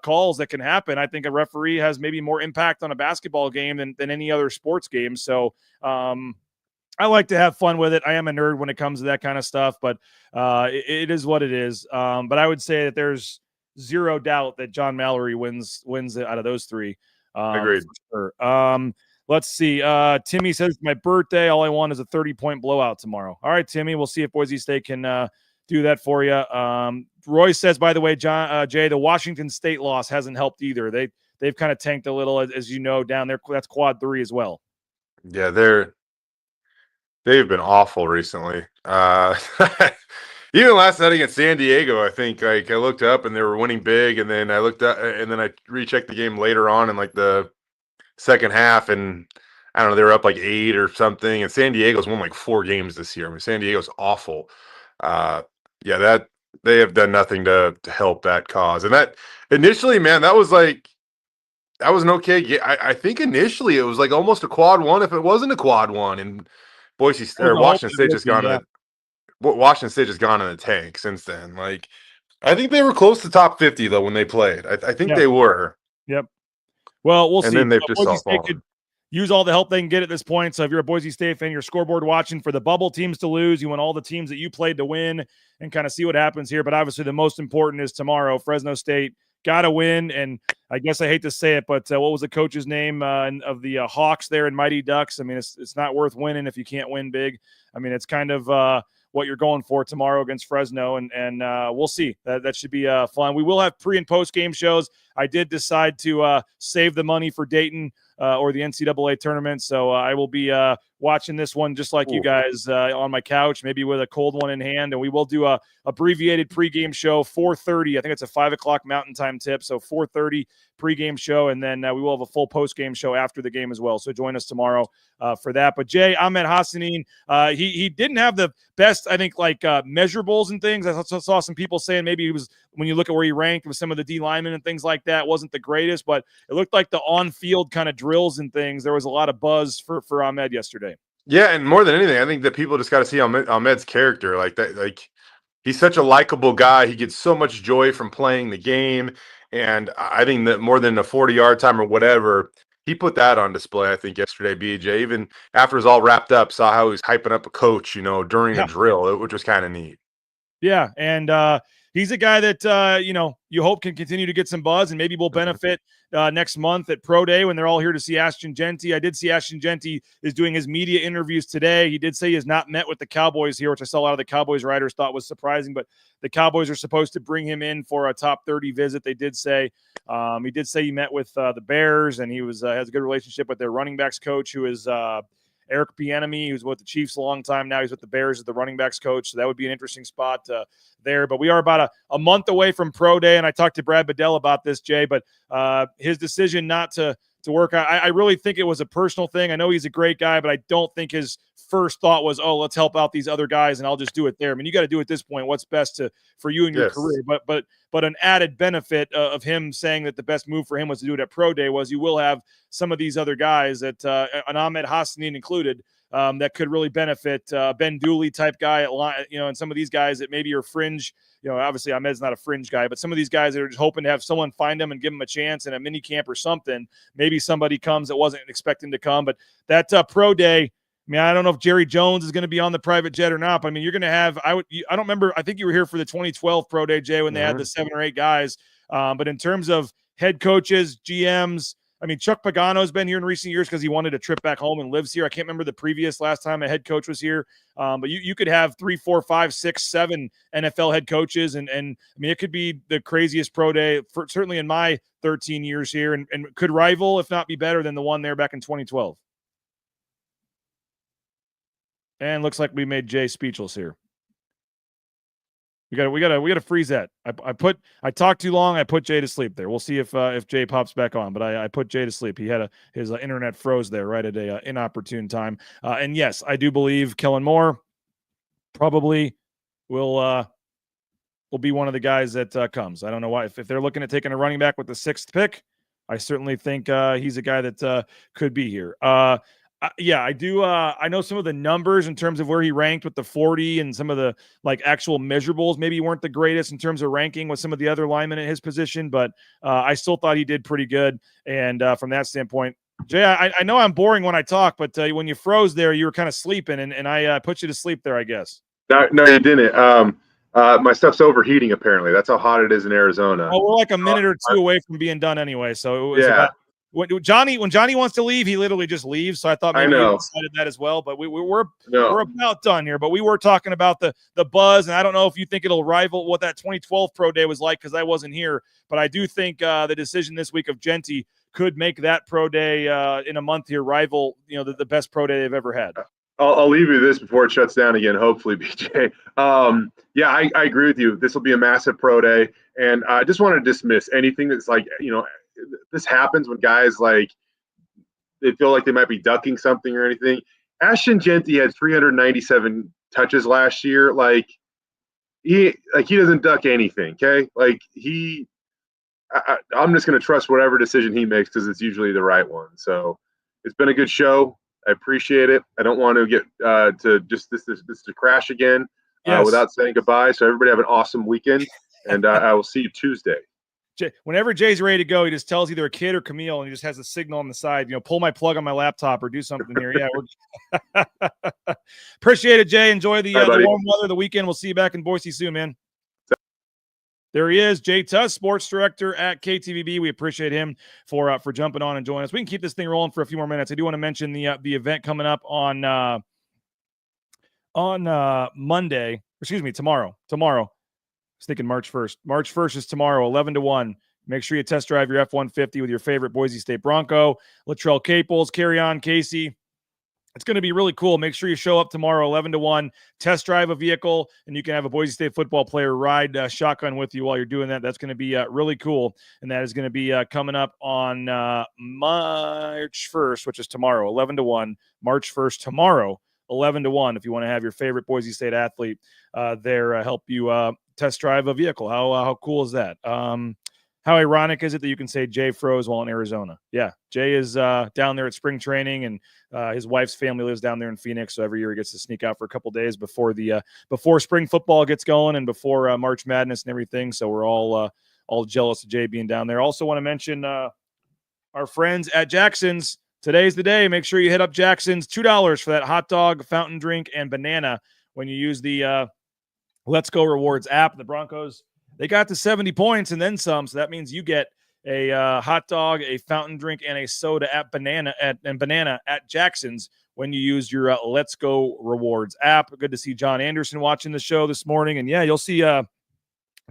calls that can happen, I think a referee has maybe more impact on a basketball game than any other sports game. So I like to have fun with it. I am a nerd when it comes to that kind of stuff, but it is what it is. But I would say that there's zero doubt that John Mallory wins it out of those 3. Agreed. For sure. Let's see. Timmy says, it's my birthday. All I want is a 30-point blowout tomorrow. All right, Timmy, we'll see if Boise State can do that for you. Roy says, by the way, Jay, the Washington State loss hasn't helped either. They've kind of tanked a little, as you know, down there. That's quad 3 as well. Yeah, they've been awful recently. Even last night against San Diego, I think, like, I looked up and they were winning big, and then I looked up and then I rechecked the game later on in like the second half, and I don't know, they were up like 8 or something. And San Diego's won like 4 games this year. I mean, San Diego's awful. That they have done nothing to help that cause. And that initially, man, that was an okay game. I think initially it was like almost a quad 1 if it wasn't a quad 1, and Washington State just gone to Washington State has gone in the tank since then. Like, I think they were close to top 50 though when they played. I think they were. Yep. Well, we'll see. And then they've just Boise State could use all the help they can get at this point. So if you're a Boise State fan, you're scoreboard watching for the bubble teams to lose. You want all the teams that you played to win and kind of see what happens here. But obviously the most important is tomorrow. Fresno State got to win. And I guess I hate to say it, but what was the coach's name of the Hawks there in Mighty Ducks? I mean, it's not worth winning if you can't win big. I mean, it's kind of what you're going for tomorrow against Fresno, and we'll see. That should be fun. We will have pre- and post-game shows. I did decide to save the money for Dayton or the NCAA tournament. So I will be watching this one just like you guys on my couch, maybe with a cold one in hand. And we will do a abbreviated pregame show, 4:30. I think it's a 5 o'clock Mountain Time tip. So 4:30 pregame show. And then we will have a full postgame show after the game as well. So join us tomorrow for that. But Jay, Ahmed Hassanein, he didn't have the best, I think, like measurables and things. I saw some people saying maybe he was, when you look at where he ranked with some of the D linemen and things like that, wasn't the greatest, but it looked like the on-field kind of drills and things. There was a lot of buzz for Ahmed yesterday. Yeah, and more than anything, I think that people just got to see Ahmed's character. Like that, like he's such a likable guy. He gets so much joy from playing the game, and I think that more than a 40-yard time or whatever, he put that on display. I think yesterday, BJ, even after it was all wrapped up, saw how he was hyping up a coach, during a drill, which was kind of neat. Yeah, and he's a guy that, you hope can continue to get some buzz, and maybe will benefit next month at Pro Day when they're all here to see Ashton Jeanty. I did see Ashton Jeanty is doing his media interviews today. He did say he has not met with the Cowboys here, which I saw a lot of the Cowboys writers thought was surprising, but the Cowboys are supposed to bring him in for a top 30 visit. They did say he met with the Bears, and he has a good relationship with their running backs coach, who is Eric Bieniemy, who's with the Chiefs a long time now. He's with the Bears as the running backs coach, so that would be an interesting spot there. But we are about a month away from Pro Day, and I talked to Brad Bedell about this, Jay, but his decision not to work out, I really think it was a personal thing. I know he's a great guy, but I don't think his first thought was, oh, let's help out these other guys, and I'll just do it there. I mean, you got to do at this point what's best for you and your career. But an added benefit of him saying that the best move for him was to do it at Pro Day was you will have some of these other guys that an Ahmed Hassanein included that could really benefit Ben Dooley type guy at and some of these guys that maybe are fringe. Obviously Ahmed's not a fringe guy, but some of these guys that are just hoping to have someone find them and give them a chance in a mini camp or something. Maybe somebody comes that wasn't expecting to come, but that Pro Day. I mean, I don't know if Jerry Jones is going to be on the private jet or not, but I mean, you're going to have, I don't remember. I think you were here for the 2012 Pro Day, Jay, when they had the 7 or 8 guys. But in terms of head coaches, GMs, I mean, Chuck Pagano's been here in recent years because he wanted a trip back home and lives here. I can't remember the last time a head coach was here. But you could have 3, 4, 5, 6, 7 NFL head coaches. And I mean, it could be the craziest Pro Day, certainly in my 13 years here, and could rival, if not be better than the one there back in 2012. And looks like we made Jay speechless here. We gotta freeze that. I talked too long. I put Jay to sleep there. We'll see if Jay pops back on. But I put Jay to sleep. He had his internet froze there right at a inopportune time. And yes, I do believe Kellen Moore probably will be one of the guys that comes. I don't know why. If they're looking at taking a running back with the 6th pick, I certainly think he's a guy that could be here. Yeah, I do. I know some of the numbers in terms of where he ranked with the 40 and some of the actual measurables maybe weren't the greatest in terms of ranking with some of the other linemen at his position, but I still thought he did pretty good. And from that standpoint, Jay, I know I'm boring when I talk, but when you froze there, you were kind of sleeping, and I put you to sleep there, I guess. No, you didn't. My stuff's overheating, apparently. That's how hot it is in Arizona. Oh, we're like a minute or two away from being done anyway, so it was about – when Johnny wants to leave, he literally just leaves. So I thought maybe you decided that as well. But we're about done here. But we were talking about the buzz, and I don't know if you think it'll rival what that 2012 Pro Day was like because I wasn't here. But I do think the decision this week of Jeanty could make that Pro Day in a month here rival the best Pro Day they've ever had. I'll leave you this before it shuts down again, hopefully, BJ. Yeah, I agree with you. This will be a massive Pro Day. And I just want to dismiss anything that's this happens when guys they feel like they might be ducking something or anything. Ashton Jeanty had 397 touches last year. He doesn't duck anything. Okay. I'm just going to trust whatever decision he makes because it's usually the right one. So it's been a good show. I appreciate it. I don't want to get to just this to crash again without saying goodbye. So everybody have an awesome weekend, and I will see you Tuesday. Whenever Jay's ready to go, he just tells either a kid or Camille, and he just has a signal on the side, pull my plug on my laptop or do something here. Yeah. Appreciate it, Jay. Enjoy the warm weather, the weekend. We'll see you back in Boise soon, man. There he is, Jay Tust, sports director at KTVB. We appreciate him for jumping on and joining us. We can keep this thing rolling for a few more minutes. I do want to mention the event coming up on Monday. Excuse me, tomorrow. I was thinking March 1st. March 1st is tomorrow, 11 to 1. Make sure you test drive your F-150 with your favorite Boise State Bronco. Latrell Caples, carry on, Casey. It's going to be really cool. Make sure you show up tomorrow, 11 to 1, test drive a vehicle, and you can have a Boise State football player ride shotgun with you while you're doing that. That's going to be really cool, and that is going to be coming up on March 1st, which is tomorrow, 11 to 1, March 1st, tomorrow, 11 to 1, if you want to have your favorite Boise State athlete there help you test drive a vehicle. How cool is that? How ironic is it that you can say Jay froze while in Arizona? Yeah, Jay is down there at spring training, and his wife's family lives down there in Phoenix. So every year he gets to sneak out for a couple days before before spring football gets going and before March Madness and everything. So we're all jealous of Jay being down there. Also want to mention our friends at Jackson's. Today's the day. Make sure you hit up Jackson's. $2 for that hot dog, fountain drink, and banana when you use the Let's Go Rewards app. The Broncos, they got to 70 points and then some, so that means you get a hot dog, a fountain drink, and a soda banana at Jackson's when you use your Let's Go Rewards app. Good to see John Anderson watching the show this morning. And, yeah, you'll see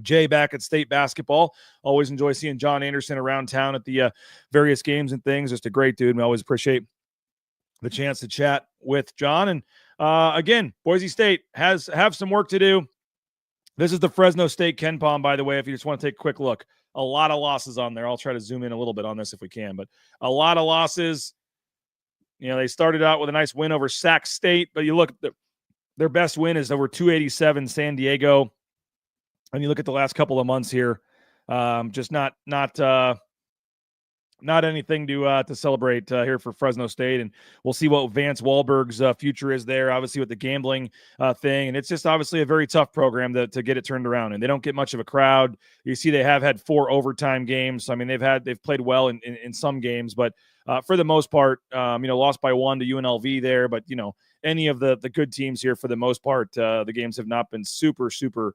Jay back at state basketball. Always enjoy seeing John Anderson around town at the various games and things. Just a great dude. We always appreciate the chance to chat with John. And, again, Boise State have some work to do. This is the Fresno State Ken Palm, by the way, if you just want to take a quick look. A lot of losses on there. I'll try to zoom in a little bit on this if we can, but a lot of losses. You know, they started out with a nice win over Sac State, but you look at their best win is over 287 San Diego. And you look at the last couple of months here, just not anything to celebrate here for Fresno State. And we'll see what Vance Wahlberg's future is there, obviously with the gambling thing. And it's just obviously a very tough program to get it turned around. And they don't get much of a crowd. You see they have had 4 overtime games. So, I mean, they've played well in some games, but for the most part, lost by 1 to UNLV there. But, any of the good teams here, for the most part, the games have not been super, super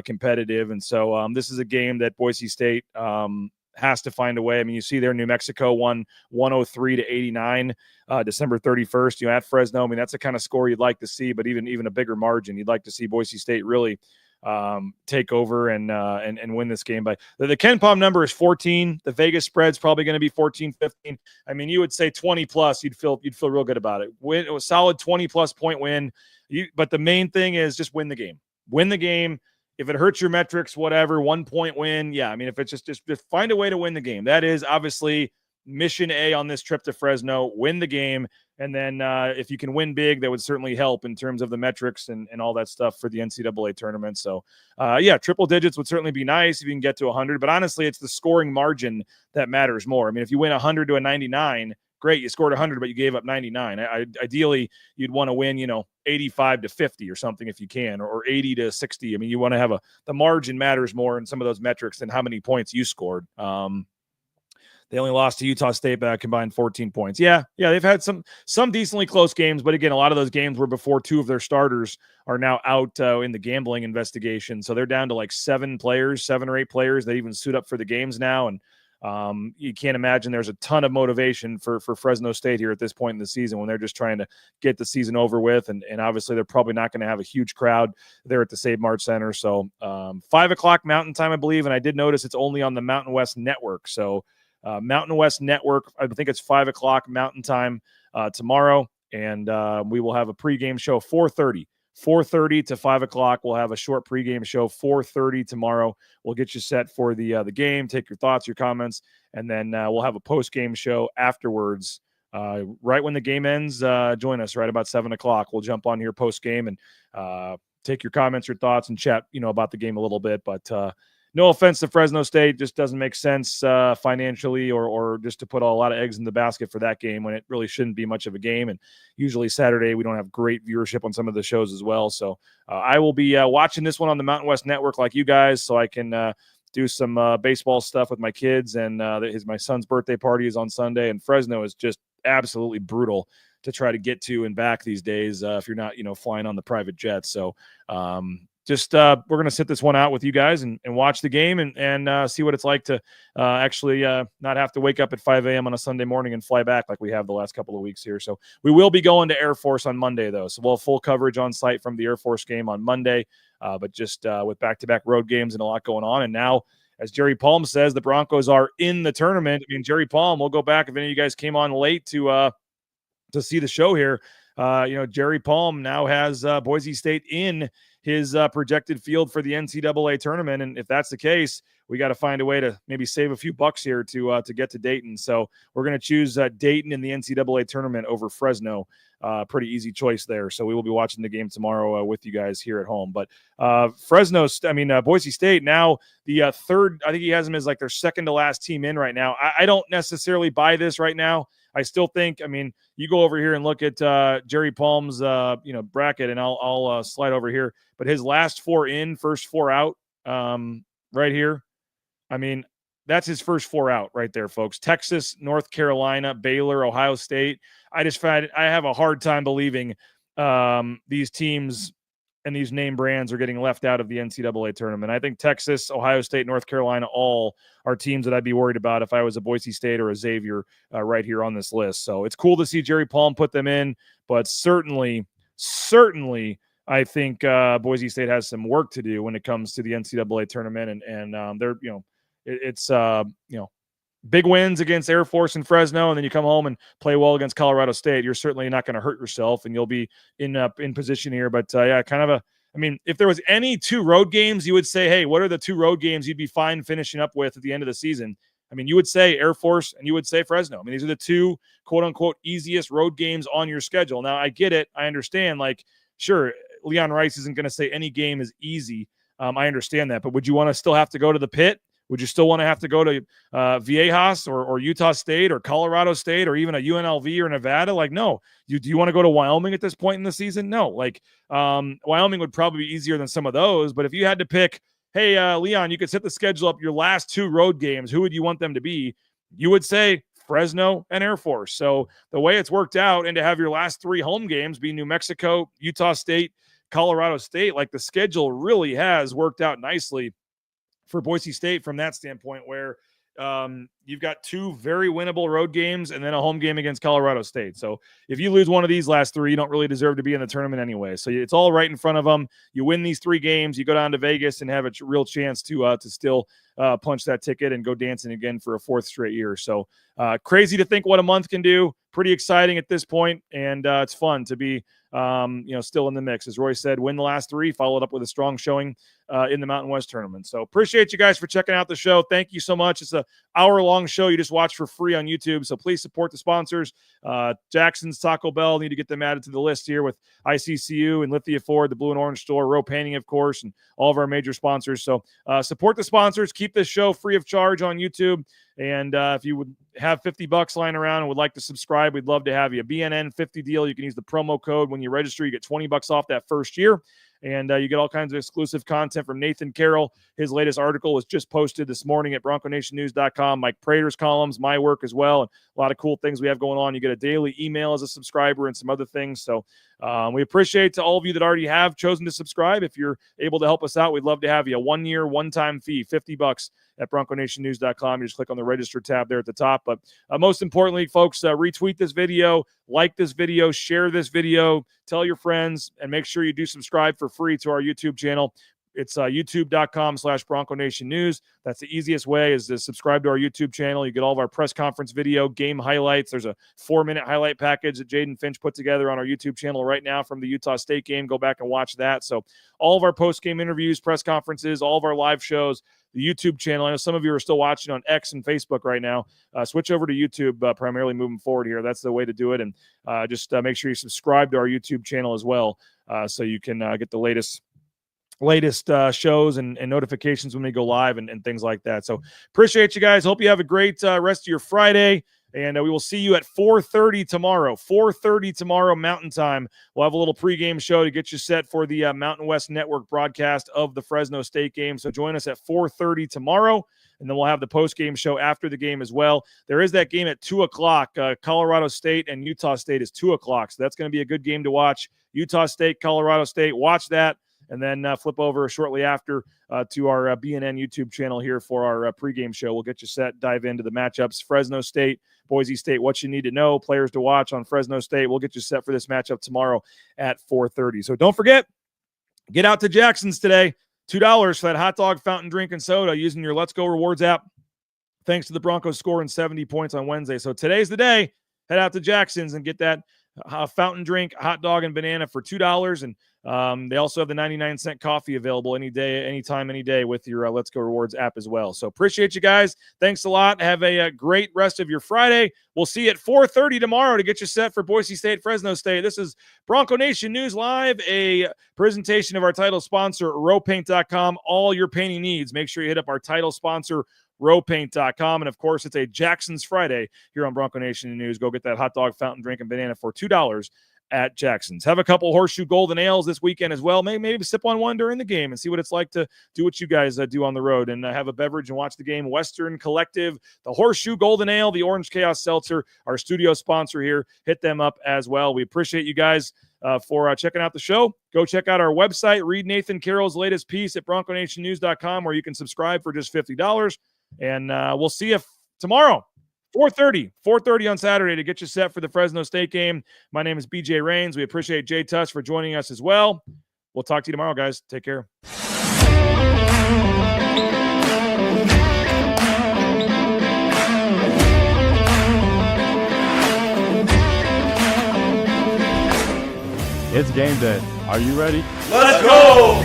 competitive. And so this is a game that Boise State has to find a way. I mean, you see there New Mexico won 103-89 December 31st, at Fresno. I mean, that's the kind of score you'd like to see, but even a bigger margin. You'd like to see Boise State really take over and win this game. But the Ken Palm number is 14. The Vegas spread's probably going to be 14, 15. I mean, you would say 20 plus, you'd feel real good about it. It was solid 20 plus point win. But the main thing is just win the game. Win the game. If it hurts your metrics, whatever, 1 point win. Yeah, I mean, if it's just find a way to win the game. That is obviously mission A on this trip to Fresno. Win the game. And then if you can win big, that would certainly help in terms of the metrics and all that stuff for the NCAA tournament. So, triple digits would certainly be nice if you can get to 100. But honestly, it's the scoring margin that matters more. I mean, if you win 100 to a 99, great, you scored 100, but you gave up 99. Ideally, you'd want to win, 85 to 50 or something if you can, or 80 to 60. I mean, you want to have the margin matters more in some of those metrics than how many points you scored. They only lost to Utah State by a combined 14 points. Yeah, they've had some decently close games, but again, a lot of those games were before 2 of their starters are now out in the gambling investigation. So they're down to like 7 or 8 players that even suit up for the games now. And you can't imagine there's a ton of motivation for Fresno State here at this point in the season when they're just trying to get the season over with. And obviously they're probably not going to have a huge crowd there at the Save Mart Center. So 5 o'clock Mountain Time, I believe. And I did notice it's only on the Mountain West Network. So Mountain West Network, I think it's 5 o'clock Mountain Time tomorrow. And we will have a pregame show 4:30 to 5 o'clock. We'll have a short pregame show 4:30 tomorrow. We'll get you set for the game, take your thoughts, your comments, and then we'll have a postgame show afterwards. Right when the game ends, join us right about 7 o'clock. We'll jump on here postgame and take your comments, your thoughts, and chat, about the game a little bit. But no offense to Fresno State, just doesn't make sense financially or just to put a lot of eggs in the basket for that game when it really shouldn't be much of a game. And usually Saturday, we don't have great viewership on some of the shows as well. So I will be watching this one on the Mountain West Network like you guys, so I can do some baseball stuff with my kids. And my son's birthday party is on Sunday, and Fresno is just absolutely brutal to try to get to and back these days if you're not, flying on the private jet. So we're going to sit this one out with you guys and watch the game and see what it's like to actually not have to wake up at 5 a.m. on a Sunday morning and fly back like we have the last couple of weeks here. So we will be going to Air Force on Monday, though. So we'll have full coverage on site from the Air Force game on Monday, but just with back-to-back road games and a lot going on. And now as Jerry Palm says, the Broncos are in the tournament. I mean, Jerry Palm, we'll go back if any of you guys came on late to see the show here. Jerry Palm now has Boise State in his projected field for the NCAA tournament. And if that's the case, we got to find a way to maybe save a few bucks here to get to Dayton. So we're going to choose Dayton in the NCAA tournament over Fresno. Pretty easy choice there. So we will be watching the game tomorrow with you guys here at home. But Boise State now the third, I think he has them as like their second to last team in right now. I don't necessarily buy this right now. I still think, you go over here and look at Jerry Palm's, bracket, and I'll slide over here. But his last four in, first four out, right here. That's his first four out right there, folks. Texas, North Carolina, Baylor, Ohio State. I have a hard time believing these teams and these name brands are getting left out of the NCAA tournament. I think Texas, Ohio State, North Carolina, all are teams that I'd be worried about if I was a Boise State or a Xavier right here on this list. So it's cool to see Jerry Palm put them in, but certainly, I think Boise State has some work to do when it comes to the NCAA tournament, and they're, it's big wins against Air Force and Fresno, and then you come home and play well against Colorado State. You're certainly not going to hurt yourself, and you'll be in position here. But if there was any two road games, you would say, hey, what are the two road games you'd be fine finishing up with at the end of the season? You would say Air Force and you would say Fresno. These are the two quote unquote easiest road games on your schedule. Now I get it. I understand. Like, sure, Leon Rice isn't going to say any game is easy. I understand that, but would you want to still have to go to the Pit? Would you still want to have to go to Viejas or Utah State or Colorado State or even a UNLV or Nevada? Like, no. Do you want to go to Wyoming at this point in the season? No. Like, Wyoming would probably be easier than some of those. But if you had to pick, hey, Leon, you could set the schedule up your last two road games. Who would you want them to be? You would say Fresno and Air Force. So the way it's worked out, and to have your last three home games be New Mexico, Utah State, Colorado State, like the schedule really has worked out nicely for Boise State from that standpoint, where you've got two very winnable road games and then a home game against Colorado State. So if you lose one of these last three, you don't really deserve to be in the tournament anyway. So it's all right in front of them. You win these three games, you go down to Vegas and have a real chance to still punch that ticket and go dancing again for a fourth straight year. So crazy to think what a month can do. Pretty exciting at this point, and it's fun to be still in the mix. As Roy said, win the last three, followed up with a strong showing in the Mountain West tournament. So appreciate you guys for checking out the show. Thank you so much. It's an hour-long show you just watch for free on YouTube. So please support the sponsors. Jackson's Taco Bell, need to get them added to the list here with ICCU and Lithia Ford, the Blue and Orange store, Row Painting, of course, and all of our major sponsors. So support the sponsors. Keep this show free of charge on YouTube. And if you would have $50 lying around and would like to subscribe, we'd love to have you. BNN 50 deal. You can use the promo code when you register. You get $20 off that first year. And you get all kinds of exclusive content from Nathan Carroll. His latest article was just posted this morning at BroncoNationNews.com. Mike Prater's columns, my work as well, and a lot of cool things we have going on. You get a daily email as a subscriber and some other things. So we appreciate to all of you that already have chosen to subscribe. If you're able to help us out, we'd love to have you. A 1 year, one-time fee, $50 at BroncoNationNews.com. You just click on the register tab there at the top. But most importantly, folks, retweet this video, like this video, share this video, tell your friends, and make sure you do subscribe for free to our YouTube channel. It's youtube.com/Bronco Nation News. That's the easiest way, is to subscribe to our YouTube channel. You get all of our press conference video, game highlights. There's a 4-minute highlight package that Jaden Finch put together on our YouTube channel right now from the Utah State game. Go back and watch that. So all of our post-game interviews, press conferences, all of our live shows, the YouTube channel. I know some of you are still watching on X and Facebook right now. Switch over to YouTube primarily moving forward here. That's the way to do it. And just make sure you subscribe to our YouTube channel as well, so you can get the latest shows and notifications when we go live and things like that. So appreciate you guys. Hope you have a great rest of your Friday. And we will see you at 4:30 tomorrow. 4:30 tomorrow Mountain Time. We'll have a little pregame show to get you set for the Mountain West Network broadcast of the Fresno State game. So join us at 4:30 tomorrow, and then we'll have the postgame show after the game as well. There is that game at 2 o'clock. Colorado State and Utah State is 2 o'clock. So that's going to be a good game to watch. Utah State, Colorado State. Watch that. And then flip over shortly after to our BNN YouTube channel here for our pregame show. We'll get you set, dive into the matchups. Fresno State, Boise State, what you need to know, players to watch on Fresno State. We'll get you set for this matchup tomorrow at 4:30. So don't forget, get out to Jackson's today. $2 for that hot dog, fountain drink, and soda using your Let's Go Rewards app. Thanks to the Broncos scoring 70 points on Wednesday. So today's the day. Head out to Jackson's and get that fountain drink, hot dog, and banana for $2. And they also have the 99-cent coffee available any day, anytime, any day with your Let's Go Rewards app as well. So appreciate you guys. Thanks a lot. Have a great rest of your Friday. We'll see you at 4:30 tomorrow to get you set for Boise State-Fresno State. This is Bronco Nation News Live, a presentation of our title sponsor, rowpaint.com. All your painting needs. Make sure you hit up our title sponsor, rowpaint.com. And of course, it's a Jackson's Friday here on Bronco Nation News. Go get that hot dog, fountain drink, and banana for $2 at Jackson's. Have a couple Horseshoe Golden Ales this weekend as well. Maybe sip on one during the game and see what it's like to do what you guys do on the road and have a beverage and watch the game. Western Collective, the Horseshoe Golden Ale, the Orange Chaos Seltzer, our studio sponsor here. Hit them up as well. We appreciate you guys for checking out the show. Go check out our website. Read Nathan Carroll's latest piece at BroncoNationNews.com, where you can subscribe for just $50. And we'll see you tomorrow, 4:30 on Saturday to get you set for the Fresno State game. My name is BJ Rains. We appreciate Jay Tust for joining us as well. We'll talk to you tomorrow, guys. Take care. It's game day. Are you ready? Let's go!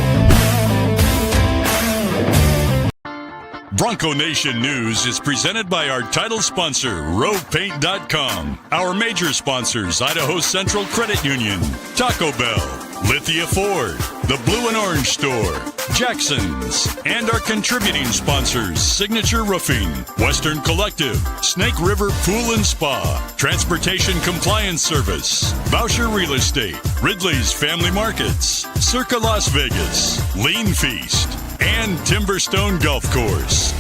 Bronco Nation News is presented by our title sponsor, rowpaint.com. Our major sponsors, Idaho Central Credit Union, Taco Bell, Lithia Ford, the Blue and Orange Store, Jackson's, and our contributing sponsors, Signature Roofing, Western Collective, Snake River Pool and Spa, Transportation Compliance Service, Boucher Real Estate, Ridley's Family Markets, Circa Las Vegas, Lean Feast, and Timberstone Golf Course.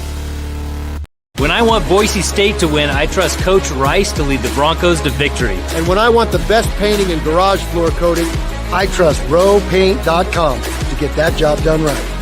When I want Boise State to win, I trust Coach Rice to lead the Broncos to victory. And when I want the best painting and garage floor coating, I trust rowpaint.com to get that job done right.